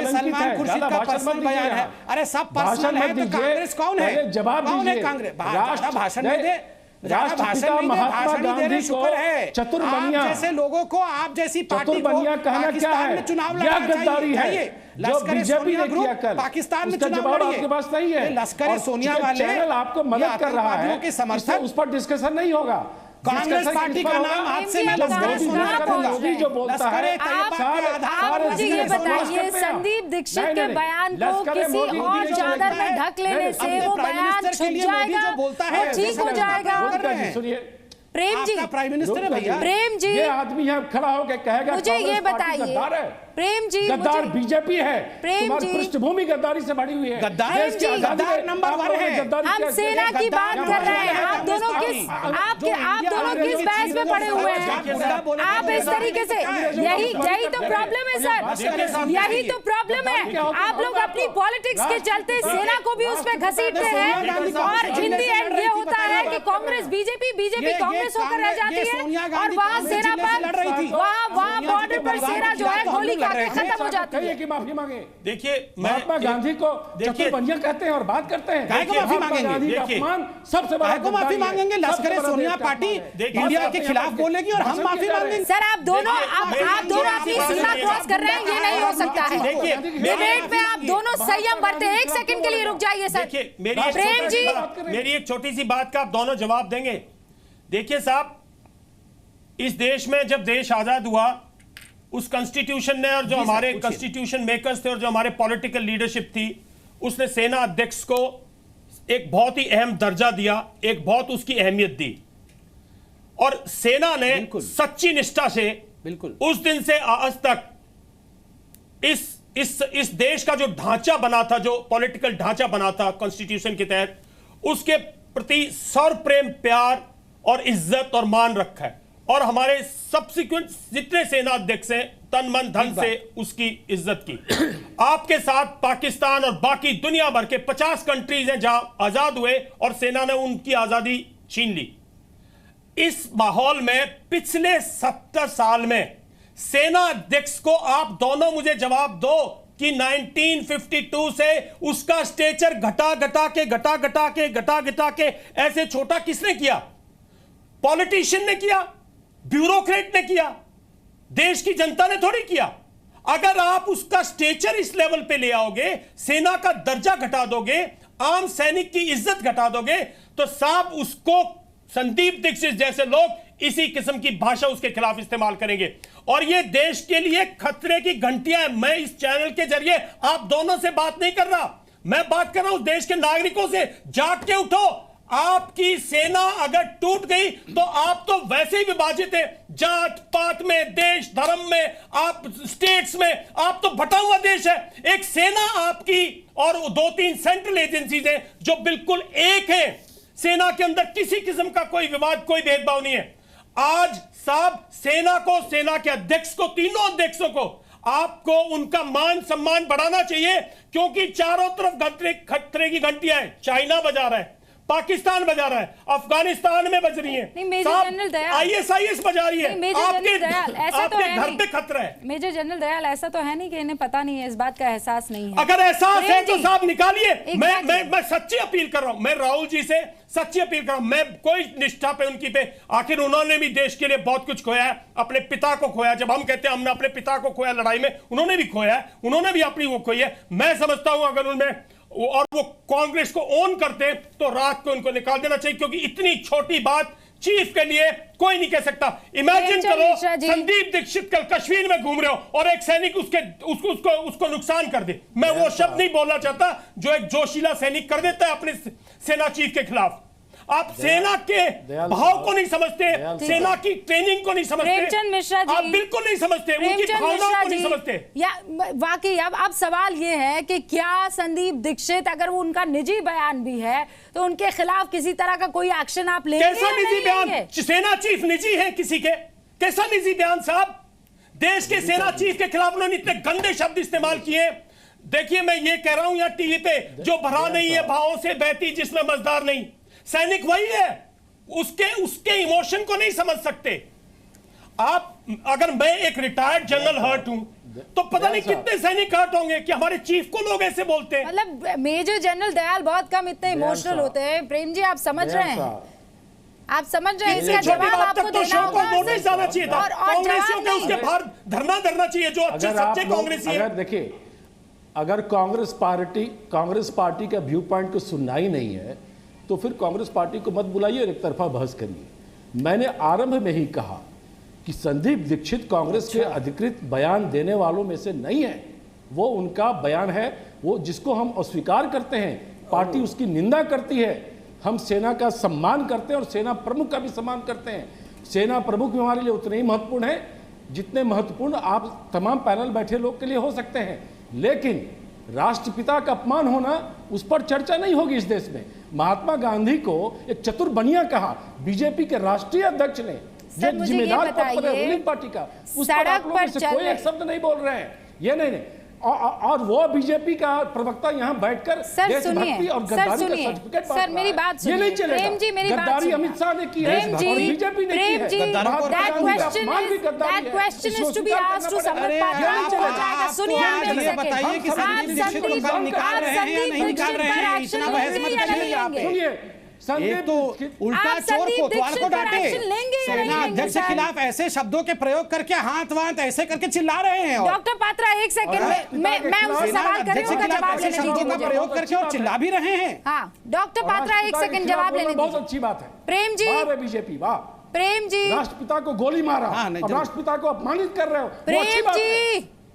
सलमान खुर्शीद का पर्सनल बयान है। अरे सब पर्सनल है तो कांग्रेस कौन है? कौन है कांग्रेस? भाषण नहीं दे, महात्मा गांधी शुक्र है। चतुर्बनिया जैसे लोगों को, आप जैसी पार्टी को पाकिस्तान में चुनाव लड़ना चाहिए। लश्कर सोनिया ग्रुप पाकिस्तान में चुनाव लड़िए। लश्कर सोनिया वाले आपको मदद कर रहा है के समर्थक, उस पर डिस्कशन नहीं होगा। कांग्रेस पार्टी का नाम आज से मैं लश्कर सोनिया रखूंगा। जो बोलता है, आप मुझे ये बताइए, संदीप दीक्षित के बयान को किसी और चादर में ढक लेने से वो बयान छुप जाएगा और ठीक हो जाएगा? प्रेम जी, प्राइम मिनिस्टर है भैया। प्रेम जी, ये आदमी यहाँ खड़ा होकर कहेगा मुझे ये बताइए, प्रेम जी, गद्दार बीजेपी है, प्रेम जी, पृष्ठभूमि गद्दारी से भरी हुई है। गद्दार नंबर 1 है। हम सेना की बात कर रहे हैं। आप दोनों किस बहस में पड़े हुए हैं? आप इस तरीके से, यही तो प्रॉब्लम है सर, यही तो प्रॉब्लम है। आप लोग अपनी पॉलिटिक्स के चलते सेना को भी उस पर घसीटते हैं और इन दी एंड ये होता है कि कांग्रेस बीजेपी कांग्रेस होकर रह जाती है और वहां सेना पर, वहां बॉर्डर पर सेना जो है गोली खाके खत्म हो जाती है। कि माफी मांगे। देखिए, महात्मा गांधी को चतुर्बनिया कहते हैं और बात करते हैं। माफी मांगेंगे, सबसे बड़ा माफी मांगेंगे। लश्कर सोनिया पार्टी इंडिया के खिलाफ बोलेगी और हम माफी मांगेंगे। सर, आप दोनों अपनी सीमा क्रॉस कर रहे हैं, ये नहीं हो सकता है। डिबेट में आप दोनों संयम बरते। 1 सेकंड के लिए रुक जाइए सर। प्रेम जी, मेरी एक छोटी सी बात का आप दोनों जवाब देंगे। देखिए साहब, इस देश में जब देश आजाद हुआ, उस कॉन्स्टिट्यूशन ने, और जो हमारे कॉन्स्टिट्यूशन मेकर्स थे और जो हमारे पॉलिटिकल लीडरशिप थी, उसने सेना अध्यक्ष को एक बहुत ही अहम दर्जा दिया, एक बहुत उसकी अहमियत दी। और सेना ने सच्ची निष्ठा से उस दिन से आज तक इस देश का जो ढांचा बना था, जो पॉलिटिकल ढांचा बना था कॉन्स्टिट्यूशन के तहत, उसके प्रति सौर प्रेम, प्यार और इज्जत और मान रखा है। और हमारे सब्सिक्वेंट जितने सेना अध्यक्ष हैं, तन मन धन से उसकी इज्जत की। आपके साथ पाकिस्तान और बाकी दुनिया भर के 50 कंट्रीज हैं जहां आजाद हुए और सेना ने उनकी आजादी छीन ली। इस माहौल में पिछले 70 साल में सेना अध्यक्ष को आप दोनों मुझे जवाब दो कि 1952 से उसका स्टेचर घटा के ऐसे छोटा किसने किया? पॉलिटिशियन ने किया, ब्यूरोक्रेट ने किया, देश की जनता ने थोड़ी किया। अगर आप उसका स्टेचर इस लेवल पे ले आओगे, सेना का दर्जा घटा दोगे, आम सैनिक की इज्जत घटा दोगे, तो साहब उसको संदीप दीक्षित जैसे लोग इसी किस्म की भाषा उसके खिलाफ इस्तेमाल करेंगे और ये देश के लिए खतरे की घंटियां हैं। मैं इस चैनल के जरिए आप दोनों से बात नहीं कर रहा, मैं बात कर रहा हूं देश के नागरिकों से। जाग के उठो, आपकी सेना अगर टूट गई तो आप तो वैसे ही विभाजित है, जात पात में, देश धर्म में, आप स्टेट्स में, आप तो बटा हुआ देश है। एक सेना आपकी और 2-3 सेंट्रल एजेंसीज हैं जो बिल्कुल एक है। सेना के अंदर किसी किस्म का कोई विवाद, कोई भेदभाव नहीं है। आज साहब सेना को, सेना के अध्यक्ष को, तीनों अध्यक्षों को आपको उनका मान सम्मान बढ़ाना चाहिए, क्योंकि चारों तरफ खतरे की घंटियां हैं। चाइना बजा रहा है, पाकिस्तान बजा रहा है, अफगानिस्तान में बज रही है, मेजर जनरल दयाल ISIS बजा रही है, आपके घर पे खतरा है। मेजर जनरल दयाल ऐसा तो है नहीं कि इन्हें पता नहीं है, इस बात का एहसास नहीं है। अगर एहसास है तो साहब निकालिए। मैं सच्ची अपील कर रहा हूं, मैं राहुल जी से सच्ची अपील कर रहा हूं। मैं कोई निष्ठा पे उनकी पे, आखिर उन्होंने भी देश के लिए बहुत कुछ खोया है, अपने पिता को खोया। जब हम कहते हैं हमने अपने पिता को खोया लड़ाई में, उन्होंने भी खोया है, उन्होंने भी अपनी वो खोई है। मैं समझता हूं अगर उनमें और वो कांग्रेस को ओन करते तो रात को उनको निकाल देना चाहिए, क्योंकि इतनी छोटी बात चीफ के लिए कोई नहीं कह सकता। इमेजिन करो संदीप दीक्षित कल कश्मीर में घूम रहे हो और एक सैनिक उसको नुकसान कर दे। मैं वो शब्द नहीं बोलना चाहता जो एक जोशीला सैनिक कर देता है अपने सेना चीफ के खिलाफ। आप सेना के भाव को नहीं समझते, सेना की ट्रेनिंग को नहीं समझते, प्रेमचंद मिश्रा जी आप बिल्कुल नहीं समझते, उनकी भावनाओं को नहीं समझते। या वाकई अब सवाल ये है कि क्या संदीप दीक्षित, अगर वो उनका निजी बयान भी है, तो उनके खिलाफ किसी तरह का कोई एक्शन आप लेंगे? कैसा निजी बयान? सेना चीफ निजी है किसी के? कैसा निजी बयान साहब? देश के सेना चीफ के खिलाफ उन्होंने इतने गंदे शब्द इस्तेमाल किए। देखिए मैं ये कह रहा हूं यहाँ टीवी पे, जो भरा नहीं है भावों से बहती जिसमें मजदार नहीं। सैनिक वही है, उसके इमोशन को नहीं समझ सकते आप। अगर मैं एक रिटायर्ड जनरल हर्ट हूं तो पता नहीं कितने सैनिक हर्ट होंगे कि हमारे चीफ को लोग ऐसे बोलते हैं। मतलब मेजर जनरल दयाल बहुत कम इतने इमोशनल होते हैं। प्रेम जी आप समझ रहे हैं, आप समझ रहे हैं, इसका जवाब आपको देना होगा। नोटिस जाना चाहिए था, कांग्रेसियों के उसके बाहर धरना धरना चाहिए जो अच्छे सच्चे कांग्रेसी हैं। देखिए, अगर कांग्रेस पार्टी का व्यू पॉइंट को सुनना ही नहीं है तो फिर कांग्रेस पार्टी को मत बुलाइए और एक तरफा बहस करिए। मैंने आरंभ में ही कहा कि संदीप दीक्षित कांग्रेस के अधिकृत बयान देने वालों में से नहीं है। वो उनका बयान है, वो जिसको हम अस्वीकार करते हैं, पार्टी उसकी निंदा करती है। हम सेना का सम्मान करते हैं और सेना प्रमुख का भी सम्मान करते हैं। सेना प्रमुख भी हमारे लिए उतने ही महत्वपूर्ण है जितने महत्वपूर्ण आप तमाम पैनल बैठे लोग के लिए हो सकते हैं। लेकिन राष्ट्रपिता का अपमान होना, उस पर चर्चा नहीं होगी इस देश में। महात्मा गांधी को एक चतुर बनिया कहा बीजेपी के राष्ट्रीय अध्यक्ष ने, जो जिम्मेदार पद है रूलिंग पार्टी का, उस पर आप लोगों में से कोई एक शब्द नहीं बोल रहे हैं। ये नहीं और वो बीजेपी का प्रवक्ता यहाँ बैठकर देशभक्ति और गद्दारी का सर्टिफिकेट बांट रहा है। मेरी बात सुनिए, ये नहीं चलेगा। प्रेम जी मेरी बात गद्दारी अमित शाह ने की है और बीजेपी ने की है। that question is to be asked to Sambit Patra हो जाएगा। सुनिए आप बताइए कि संदीप दीक्षित को कल निकाल रहे हैं या नहीं निकाल रहे हैं, इतना बहस मत करिए आप। सुनिए, एक तो उल्टा चोर कोतवाल को डांटे, सेना अध्यक्ष के खिलाफ ऐसे शब्दों के प्रयोग करके हाथ वाथ ऐसे करके चिल्ला रहे हैं। डॉक्टर पात्रा एक सेकंड, मैं उनसे सवाल कर रही हूँ, जवाब लेने दीजिए का प्रयोग करके और चिल्ला भी रहे हैं। हाँ डॉक्टर पात्रा एक सेकंड जवाब लेने दीजिए। बहुत अच्छी बात है। प्रेम जी, बीजेपी वाह, प्रेम जी राष्ट्रपिता को गोली मारा और राष्ट्रपिता को अपमानित कर रहे हो, प्रेम जी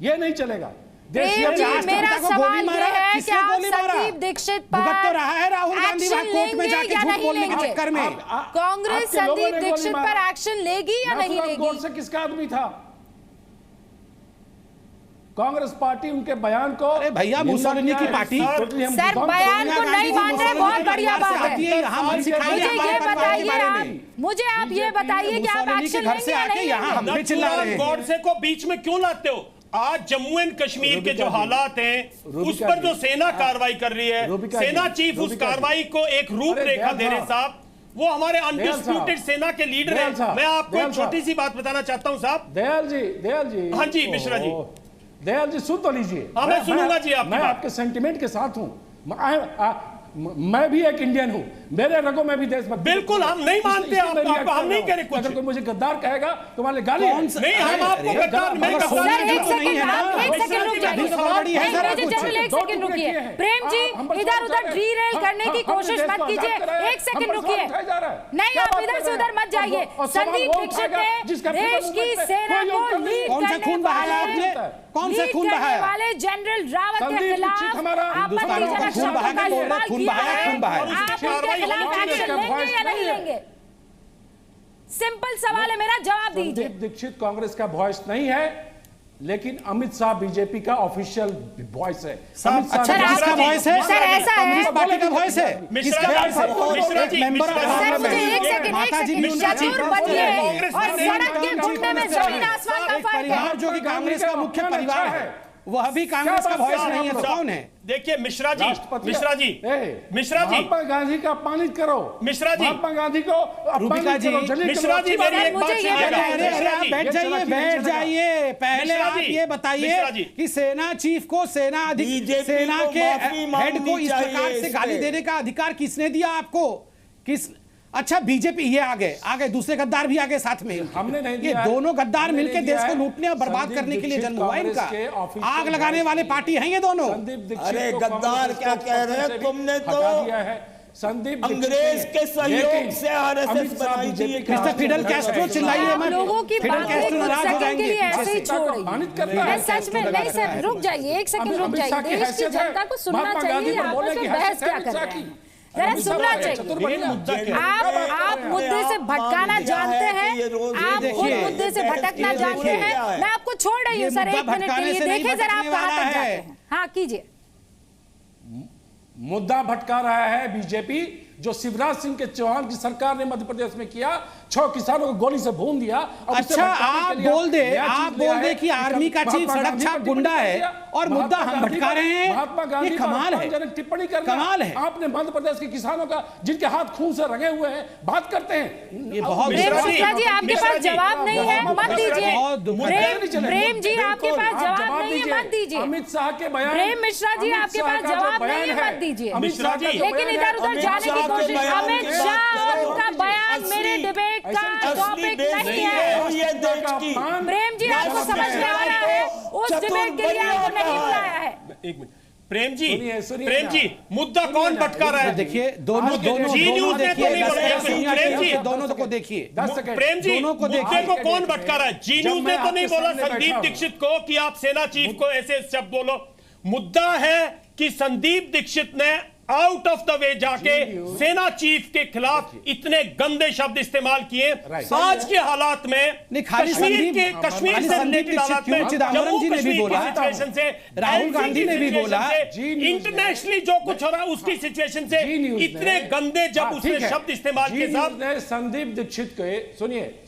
ये नहीं चलेगा। प्रेम जी मेरा सवाल ये है कि आप संदीप दीक्षित पर तो रहा है राहुल गांधी कोर्ट में जाके झूठ बोलने के चक्कर में। कांग्रेस संदीप दीक्षित पर एक्शन लेगी या नहीं लेगी? गौर से किसका आदमी था? कांग्रेस पार्टी उनके बयान को, अरे भैया मुसोलिनी की पार्टी सर बयान को नहीं मान रहे, बहुत बढ़िया बात है। मुझे आप ये बताइए कि आप एक्शन लेंगे या नहीं लेंगे? गॉडसे को बीच में क्यों लाते हो? आज जम्मू एंड कश्मीर के जो हालात हैं उस पर जो सेना कार्रवाई कर रही है, सेना चीफ उस कार्रवाई को एक रूपरेखा दे रहे साहब। वो हमारे अनडिस्प्यूटेड सेना के लीडर हैं। मैं आपको एक छोटी सी बात बताना चाहता हूं साहब। दयाल जी हाँ जी मिश्रा जी, दयाल जी सुन तो लीजिए। हाँ मैं सुनूंगा जी। मैं आपके सेंटिमेंट के साथ हूं, मैं भी एक इंडियन हूं, मेरे रगों में भी देशभक्ति। बिल्कुल हम नहीं मानते, हम नहीं कह रहे कुछ। अगर कोई मुझे गद्दार कहेगा तो हमारे गाली नहीं, हम आपको गद्दार नहीं रुकिए। प्रेम जी इधर उधर ड्रील करने की कोशिश मत कीजिए, एक सेकंड रुकिए। नहीं आप इधर से उधर मत जाइए। संदीप दीक्षित ने देश की सेना को लीड करने वाले कौन सा लीड खून करने बहाया? वाले जनरल रावत के संदीप खिलाफ दीक्षित हमारा आपत्तिजनक हिंदुस्तान का खून शब्दों बहा का के बोल रहे इस्तेमाल खून किया बहाया, है। खून बहाया। आप उनके खिलाफ एक्शन लेंगे या नहीं लेंगे? सिंपल सवाल है मेरा, जवाब दीजिए। संदीप दीक्षित कांग्रेस का वॉइस नहीं है, लेकिन अमित शाह बीजेपी का ऑफिशियल वॉइस है। अमित शाह अच्छा, किसका वॉइस है? सर, ऐसा है। कांग्रेस पार्टी का वॉइस है। मिश्रा किसका जी, वॉइस है? मिश्रा जी, एक member of Mishra ji, sir parliament. मुझे एक सेकंड माताजी भी उनका चतुर चीफ बनिए कांग्रेस और सड़क के घुटने में जमीन आसमान का एक फर्क परिवार है। जो कि कांग्रेस का मुख्य परिवार है, वह भी कांग्रेस का वॉइस नहीं है, तो कौन है? देखिए मिश्रा जी, राष्ट्रपति मिश्रा जी, ए, मिश्रा जी, महात्मा गांधी का अपमानित करो। मिश्रा जी, महात्मा गांधी को रूबिका अपमानित जी, करो, जलील मिश्रा करो। जी, मेरी एक बात मुझे ये सुनिएगा। अरे अरे आप बैठ जाइए, बैठ जाइए। पहले मिश्रा आप जी, ये बताइए मिश्रा जी। कि सेना चीफ को सेना बीजेपी को के माफी हेड मांगनी को इस चाहिए प्रकार से इस गाली पे। देने का अधिकार किसने दिया आपको? किस? अच्छा, बीजेपी ये आगे दूसरे गद्दार भी आगे साथ में। हमने नहीं ये दिया है। दोनों गद्दार हमने मिलकर नहीं दिया देश को है। लूटने और बर्बाद संदीप करने के लिए दीक्षित जन्म हुआ कांग्रेस इनका। के ऑफिशियल आग लगाने वाले पार्टी हैं ये दोनों। संदीप दीक्षित अरे को गद्दार कांग्रेस क्या को कह रहे हैं? पद से भी तुमने तो हटा दिया है। संदीप दीक्षित अंग्रेज ने, के सहयोग लेकिन से RSS अमित शाह बनाई थी बीजेपी ये के मिस्टर हाथ फिडेल में कैस्ट्रो है। चिल्लाइए आप मत। लोगों की फिडेल बातें कैस्ट्रो कुछ नाराज हो सेकंड के लिए जाएंगे। ऐसे ही छोड़ रही अपमानित करता मैं है। सच में नहीं सर, रुक जाइए एक सेकंड, रुक अमित शाह जाइए। की देश की हैसियत है। जनता को सुनना महात्मा गांधी चाहिए, पर आपस बोलने में की बहस हैसियत क्या है कर अमित शाह रहे की। हैं? जरा सुनना चाहिए। आप मुद्दे से भटकाना जानते हैं, आप खुद मुद्दे से भटकना जानते हैं। मैं आपको छोड़ रही हूँ सर, 1 मिनट के लिए। देखिए जरा आप कहाँ तक जाते हैं। हाँ कीजिए। मुद्दा भटका रहा है बीजेपी, जो शिवराज सिंह के चौहान की सरकार ने मध्य प्रदेश में किया। 6 किसानों को गोली से भून दिया। अब उससे अच्छा, भटकाने आप के लिए बोल दे, नया आप चीज लिया बोल दे है कि आर्मी का चीफ महात्मा सड़क गांधी छाप पर गुंडा टिप्पणी है किया। और मुद्दा महात्मा हम गांधी भटका पर- रहे हैं। महात्मा गांधी ये पर कमाल है, अपमानजनक टिप्पणी कर कमाल है। आपने मध्य प्रदेश के किसानों का, जिनके हाथ खून से रंगे हुए हैं, बात करते हैं। ये बहुत प्रेम मिश्रा जी, शुक्ला जी आपके मिश्रा पास जी, जवाब नहीं है, बहुत मत दीजिए। बहुत दुखद है। प्रेम जी आपके पास आप जवाब नहीं है, मत दीजिए। अमित शाह के बयान, प्रेम मिश्रा जी अमित आपके शाह पास का जो जवाब नहीं बयान है, मत दीजिए। अमित मिश्रा शाह का जी, जो लेकिन बयान इधर है, उधर अमित जाने की शाह के कोशिश, बयान अमित की बात शाह करो। का बयान मेरे डिबेट का टॉपिक नहीं है। ये देश की प्रेम जी आपको समझ में आ रहा है, उस डिबेट के लिए आपको नहीं बुलाया है। एक मिनट, प्रेम जी, सुनिए प्रेम ना। जी, मुद्दा कौन भटका रहा है? देखिए दोनों आज के दोनों जी दोनों न्यूज़ ने तो देखिए, नहीं बोला, प्रेम जी, दोनों को देखिए। 10 सेकंड। प्रेम जी, दोनों को मुद्दे देखिए। को कौन भटका रहा है? जी जब न्यूज ने मैं तो नहीं आपके बोला सामने बैठा संदीप हूं। दीक्षित को कि आप सेना चीफ को ऐसे शब्द बोलो। मुद्दा है कि संदीप दीक्षित ने आउट ऑफ द वे जाके सेना चीफ के खिलाफ इतने गंदे शब्द इस्तेमाल किए। आज के हालात में नहीं, खाली कश्मीर संदीप- के कश्मीर खाली से संदीप रिलेटेड दीक्षित हालात क्यों? में चिदम्बरम जी ने भी जम्मू बोला, कश्मीर की सिचुएशन से, राहुल गांधी ने भी बोला, इंटरनेशनली जो कुछ हो रहा है उसकी सिचुएशन से जी न्यूज़ इतने ने- गंदे जब हाँ, उसने ठीक है। शब्द इस्तेमाल जी किए न्यूज़ साहब। ने संदीप दीक्षित के,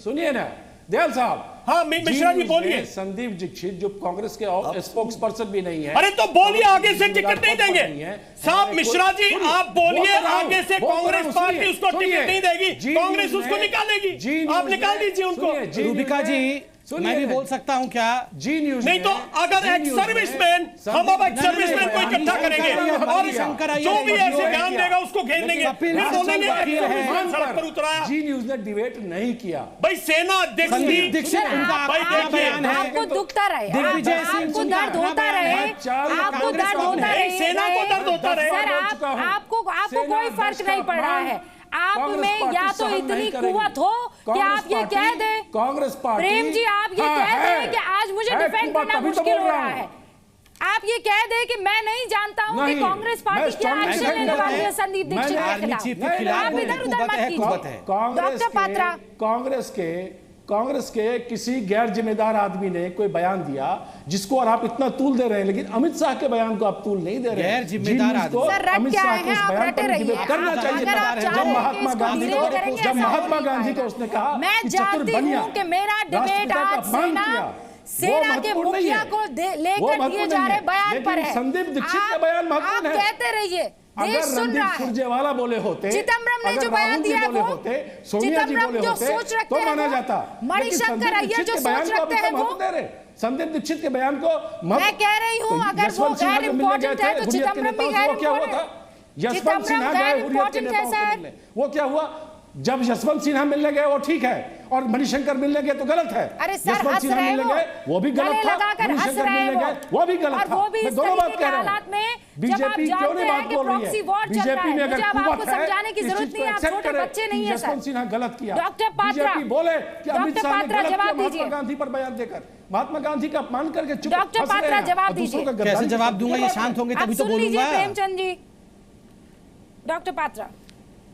सुनिए ना दयाल साहब। हाँ, मिश्रा जी न्यूज़ बोलिए। ने संदीप दीक्षित जो कांग्रेस के स्पोक्स पर्सन भी नहीं है, अरे तो बोलिए, आगे से टिकट नहीं देंगे साहब। हमारे मिश्रा जी सुनिए, आप बोलिए, बोल रहा हूं, आगे से बोल रहा कांग्रेस हूं, पार्टी सुनिए, उसको सुनिए। टिकट नहीं देगी, जी कांग्रेस न्यूज़ उसको ने- निकालेगी। जी आप न्यूज़ निकाल ने- दीजिए उनको। सुनिए, जी रूबिका न्यूज़ जी, ने- सुनिए, मैं भी बोल सकता हूं क्या? जी न्यूज़ नहीं तो ने- अगर जी एक न्यूज़ ने- सर्विसमैन, हम अब एक सर्विसमैन को इकट्ठा करेंगे और जो भी ऐसे बयान देगा उसको घेर लेंगे, कपिल फिर बोलेंगे सिब्बल कि है। सर्विसमैन सड़क पर उतराया। जी न्यूज़ ने डिबेट नहीं किया। भाई सेना अध्यक्ष संदीप की- दीक्षित उनका भाई अपना देखिए, बयान है। आपको दुखता रहे, दिग्विजय सिंह आपको उनका दर्द अपना होता बयान रहे, है। आपको कांग्रेस दर्द कौन होता है? रहे, सेना को दर्द होता रहे। सर आपको कोई फर्क नहीं पड़ रहा है। आप में या तो इतनी कुव्वत हो कि आप ये कह दें, कांग्रेस पार्टी, प्रेम जी आप ये कह दें कि आज मुझे डिफेंड करना मुश्किल हो रहा है। आप ये कह दें कि मैं नहीं जानता हूं कि नहीं, कांग्रेस पार्टी मैं क्या strongly एक्शन defend लेने वाली करता है हूं। संदीप दीक्षित मैंने के आर्मी खिलाफ। चीफ के खिलाफ आप इधर उधर कुव्वत मत है, कीजिए। कुव्वत है। डॉक्टर पात्रा, कांग्रेस के किसी गैर जिम्मेदार आदमी ने कोई बयान दिया जिसको और आप इतना तूल दे रहे हैं, लेकिन अमित शाह के बयान को आप तूल नहीं दे रहे हैं। गैर जिम्मेदार जी न्यूज़ को आदमी। सर, रट अमित क्या शाह है? को इस आप बयान रटे पर रहिए। डिबेट करना आप- चाहिए अगर आप था। चाह जब रहे हैं कि महात्मा इसको गांधी डिले करेंगे, जब ऐसा महात्मा हो नहीं गांधी को पाएगा। उसने कहा मैं कि जानती चतुर्बनिया हूं कि मेरा डिबेट राष्ट्रपिता का आज अपमान सेना किया। सेना वो के महत्वपूर्ण नहीं मुखिया है। को वो लेकर दिए महत्वपूर्ण जा नहीं रहे है। बयान लेकिन पर है। संदीप दीक्षित का आप- बयान महत्वपूर्ण आप है। कहते रहिए, अगर देश सुन रणदीप रहा है। सुरजेवाला बोले होते, चिदम्बरम ने अगर जो बयान राहुल जी दिया है बोले वो, होते, सोनिया जी चिदम्बरम बोले जो होते, सोच रखते तो हैं माना वो, जाता। मणिशंकर लेकिन संदीप अय्यर जो दीक्षित के बयान सोच को आप रखते हैं इतना वो, महत्व दे रहे। संदीप दीक्षित के बयान को मैं कह रही हूं, अगर वो गैर इंपॉर्टेंट है तो चिदम्बरम भी गैर वो क्या हुआ था? इंपॉर्टेंट। यशवंत सिन्हा चिदम्बरम गए गैर हुर्रियत के इंपॉर्टेंट नेताओं कैसा से है? मिलने। वो क्या हुआ? जब यशवंत सिन्हा मिलने गए वो ठीक है, और मणिशंकर मिलने गए तो गलत है। अरे सर, यशवंत हंस सिन्हा रहे मिलने गए वो भी गलत था, मणिशंकर मिलने गए वो भी गलत था। वो भी मैं इस दोनों बात तरीके के कह रहा हालात हूं। में बीजेपी क्यों नहीं बात बोल रही है? बीजेपी में अगर आपको समझाने की जरूरत नहीं है, आप छोटे बच्चे नहीं है सर। यशवंत सिन्हा गलत किया। डॉक्टर पात्रा, बीजेपी बोले कि अमित शाह ने गलत किया महात्मा गांधी पर बयान देकर, महात्मा गांधी का अपमान करके चुप। डॉक्टर पात्रा जवाब दीजिए। कैसे जवाब दूंगा? ये शांत होंगे तभी तो बोलूंगा। प्रेमचंद जी, डॉक्टर पात्रा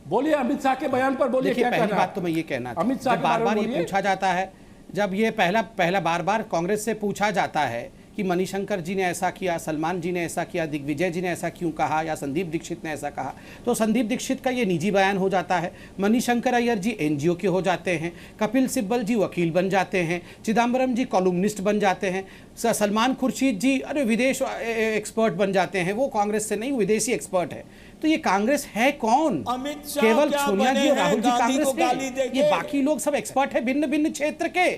बोलिए, अमित शाह के बयान पर बोलिए। देखिए, पहली बात तो मैं ये कहना था, अमित शाह बार बार ये पूछा जाता है, जब ये पहला बार बार कांग्रेस से पूछा जाता है कि मणिशंकर जी ने ऐसा किया, सलमान जी ने ऐसा किया, दिग्विजय जी ने ऐसा क्यों कहा, या संदीप दीक्षित ने ऐसा कहा, तो संदीप दीक्षित का ये निजी बयान हो जाता है, मणिशंकर अय्यर जी एनजीओ के हो जाते हैं, कपिल सिब्बल जी वकील बन जाते हैं, चिदम्बरम जी कॉलुमनिस्ट बन जाते हैं, सलमान खुर्शीद जी अरे विदेश एक्सपर्ट बन जाते हैं, वो कांग्रेस से नहीं विदेशी एक्सपर्ट है। तो ये कांग्रेस है कौन? केवल सोनिया जी और राहुल जी कांग्रेस है, ये बाकी लोग सब एक्सपर्ट है भिन्न भिन्न क्षेत्र के।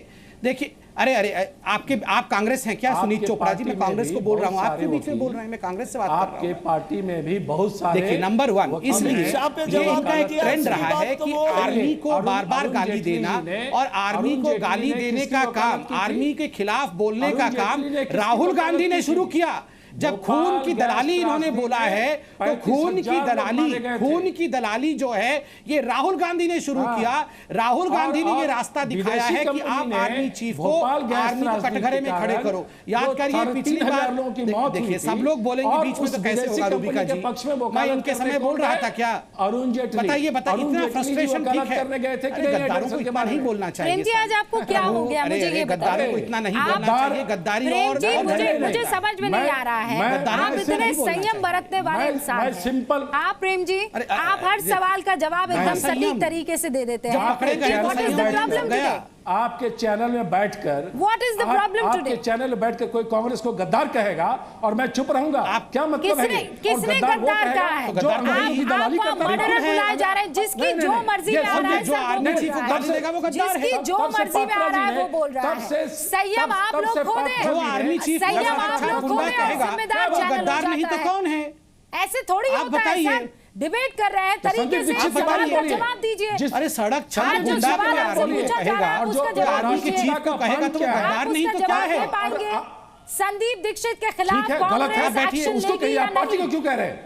देखिए, अरे आप कांग्रेस हैं क्या? सुनीत चोपड़ा जी, मैं कांग्रेस को बोल रहा हूँ, आपके बीच में बोल रहे हैं, मैं कांग्रेस से बात कर रहा हूँ। आपके पार्टी में भी बहुत सारे, देखिए नंबर 1, इसलिए इनका एक ट्रेंड रहा है कि आर्मी को बार बार गाली देना, और आर्मी को गाली देने का काम, आर्मी के खिलाफ बोलने का काम राहुल गांधी ने शुरू किया। जब खून की दलाली इन्होंने बोला है, तो खून की दलाली जो है ये राहुल गांधी ने शुरू किया। राहुल गांधी ने ये रास्ता दिखाया है कि आप आर्मी चीफ को आर्मी के कटघरे में खड़े करो। याद करिए पिछली बार, देखिए सब लोग बोलेंगे बीच में तो कैसे होगा रूबिका जी, मैं इनके समय बोल रहा था क्या? अरुण जेटली, बताइए इतना फ्रस्ट्रेशन ठीक है? गद्दारों को इतना नहीं बोलना चाहिए। आज आपको क्या हो गया? मुझे ये गद्दारों को इतना नहीं बोलना चाहिए। गद्दारी और मुझे समझ में नहीं आ रहा है, आप इतने संयम बरतने वाले इंसान हैं। सिंपल, आप प्रेम जी, आप हर सवाल का जवाब एकदम सटीक तरीके से दे देते हैं। What is the problem today? आपके चैनल में बैठकर, What is the problem today? आपके चैनल में बैठकर कोई कांग्रेस को गद्दार कहेगा और मैं चुप रहूंगा, आप क्या मतलब है? किसने गद्दार कहा है? आप मर्डरर बुलाए जा रहे हैं, जिसकी जो मर्जी में आ रहा है जो आर्मी चीफ को गाली देगा वो गद्दार है, जिसकी जो मर्जी में आ रहा है वो बोल रहा है। संयम आप लोग खो दें, जो आर्मी चीफ संयम आप लोग खो दें, जिम्मेदार चैनल गद्दार नहीं तो कौन है? ऐसे थोड़ी होता है सर। डिबेट कर रहे हैं तरीके से, सवाल का जवाब दीजिए। अरे सड़क आज जो सवाल आपसे पूछा जा रहा है उसका जवाब दीजिए। चीफ को कहेगा तो गद्दार नहीं तो क्या है? पाएंगे संदीप दीक्षित के खिलाफ गलत है, कांग्रेस एक्शन लेगी या पार्टी को नहीं? क्यों कह रहे हैं?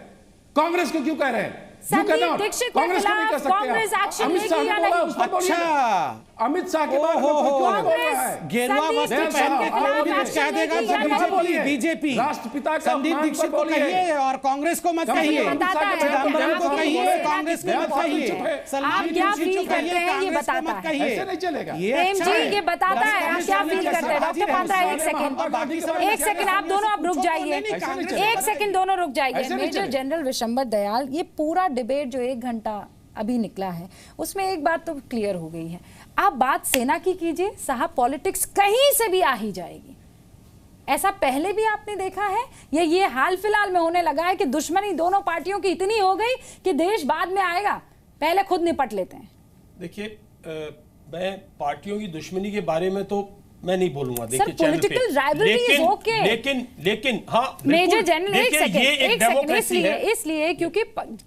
कांग्रेस को क्यों कह रहे हैं? संदीप दीक्षित के खिलाफ कांग्रेस एक्शन लेगी या नहीं? अच्छा, अमित शाह के बारे में क्यों बोल रहा है? गेरुआ वस्त्र पहन के खिलाफ कह देगा बीजेपी, राष्ट्रपिता का संदीप दीक्षित को कहिए और कांग्रेस को मत कहिए, चिदम्बरम को कहिए, कांग्रेस को मत कहिए, आप क्या फील करते हैं ये बताता है। ऐसे नहीं चलेगा। प्रेम जी ये बताता है आप क्या फील करते हैं। डॉक्टर पात्रा एक सेकंड आप दोनों अब रुक जाइए, एक सेकंड दोनों रुक जाइए। मेजर जनरल विशंबर दयाल, ये पूरा डिबेट जो 1 घंटा अभी निकला है उसमें एक बात तो क्लियर हो गई है, आप बात सेना की कीजिए साहब, पॉलिटिक्स कहीं से भी आ ही जाएगी। ऐसा पहले भी आपने देखा है, ये हाल फिलहाल में होने लगा है कि दुश्मनी दोनों पार्टियों की इतनी हो गई कि देश बाद में आएगा, पहले खुद निपट लेते हैं। देखिए मैं पार्टियों की दुश्मनी के बारे में तो मैं नहीं बोलूंगा। देखिए पॉलिटिकल राइवलरी इज ओके, लेकिन हाँ मेजर जनरल एक सेकंड, इसलिए क्योंकि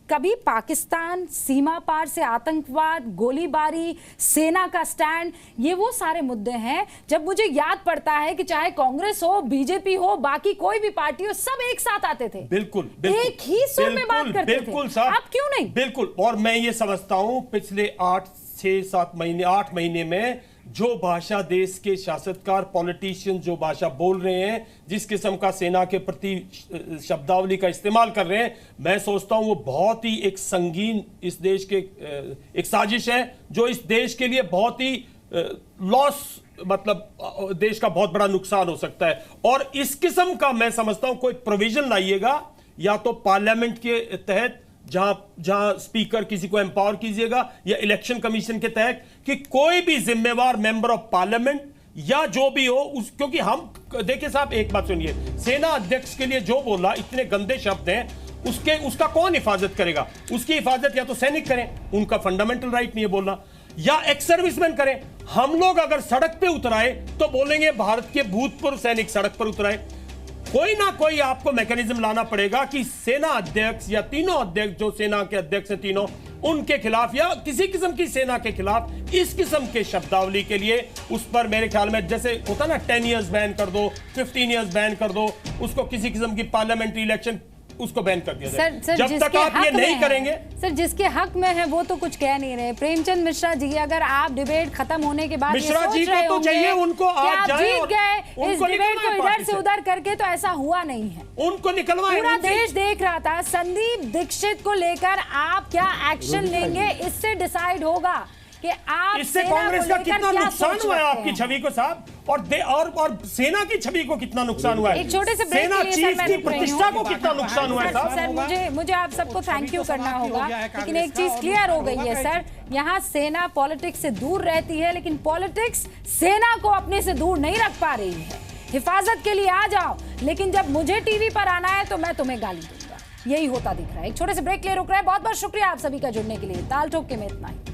कभी पाकिस्तान सीमा पार से आतंकवाद, गोलीबारी, सेना का स्टैंड, ये वो सारे मुद्दे हैं जब मुझे याद पड़ता है कि चाहे कांग्रेस हो, बीजेपी हो, बाकी कोई भी पार्टी हो, सब एक साथ आते थे, बिल्कुल एक ही सुर में बात करते थे। आप क्यों नहीं? बिल्कुल। और मैं ये समझता हूं पिछले 8 महीने में जो भाषा देश के शासककार पॉलिटिशियन जो भाषा बोल रहे हैं, जिस किस्म का सेना के प्रति शब्दावली का इस्तेमाल कर रहे हैं, मैं सोचता हूं वो बहुत ही एक संगीन इस देश के एक साजिश है जो इस देश के लिए बहुत ही लॉस, मतलब देश का बहुत बड़ा नुकसान हो सकता है। और इस किस्म का मैं समझता हूं कोई प्रोविजन लाइएगा या तो पार्लियामेंट के तहत जहां स्पीकर किसी को एम्पावर कीजिएगा, या इलेक्शन कमीशन के तहत कि कोई भी जिम्मेवार मेंबर ऑफ पार्लियामेंट या जो भी हो क्योंकि हम देखिए साहब एक बात सुनिए, सेना अध्यक्ष के लिए जो बोला इतने गंदे शब्द हैं, उसका कौन हिफाजत करेगा? उसकी हिफाजत या तो सैनिक करें, उनका फंडामेंटल राइट नहीं है बोलना, या एक्स सर्विसमैन करें। हम लोग अगर सड़क पे उतराए तो बोलेंगे भारत के भूतपूर्व सैनिक सड़क पर उतराए। कोई ना कोई आपको मैकेनिज्म लाना पड़ेगा कि सेना अध्यक्ष या तीनों अध्यक्ष जो सेना के अध्यक्ष हैं तीनों, उनके खिलाफ या किसी किस्म की सेना के खिलाफ इस किस्म के शब्दावली के लिए उस पर मेरे ख्याल में जैसे होता ना 10 इयर्स बैन कर दो, 15 इयर्स बैन कर दो, उसको किसी किस्म की पार्लियामेंट्री इलेक्शन उसको बैन कर दिया जाए। सर, जब तक आप ये नहीं करेंगे। सर जिसके हक में है वो तो कुछ कह नहीं रहे। प्रेमचंद मिश्रा जी, अगर आप डिबेट खत्म होने के बाद मिश्रा जी को तो चाहिए उनको आप जीत गए इस डिबेट को इधर से उधर करके, तो ऐसा हुआ नहीं है। उनको निकलवाएं। पूरा देश देख रहा था। संदीप दीक्षित को लेकर आप क्या एक्शन लेंगे, इससे डिसाइड होगा कि आप इससे कांग्रेस का कितना नुकसान हुआ है आपकी छवि को साहब, और सेना की छवि को कितना नुकसान हुआ है, एक छोटे से ब्रेक सेना के लिए चीफ की प्रतिष्ठा को कितना नुकसान हुआ है साहब। सर मुझे आप सबको थैंक यू करना होगा, लेकिन एक चीज क्लियर हो गई है सर, यहाँ सेना पॉलिटिक्स से दूर रहती है, लेकिन पॉलिटिक्स सेना को अपने से दूर नहीं रख पा रही है। हिफाजत के लिए आ जाओ, लेकिन जब मुझे टीवी पर आना है तो मैं तुम्हें गाली दूंगा। यही होता दिख रहा है। एक छोटे से ब्रेक ले रुक रहा है। बहुत बहुत शुक्रिया आप सभी का जुड़ने के लिए। ताल ठोक के में इतना ही।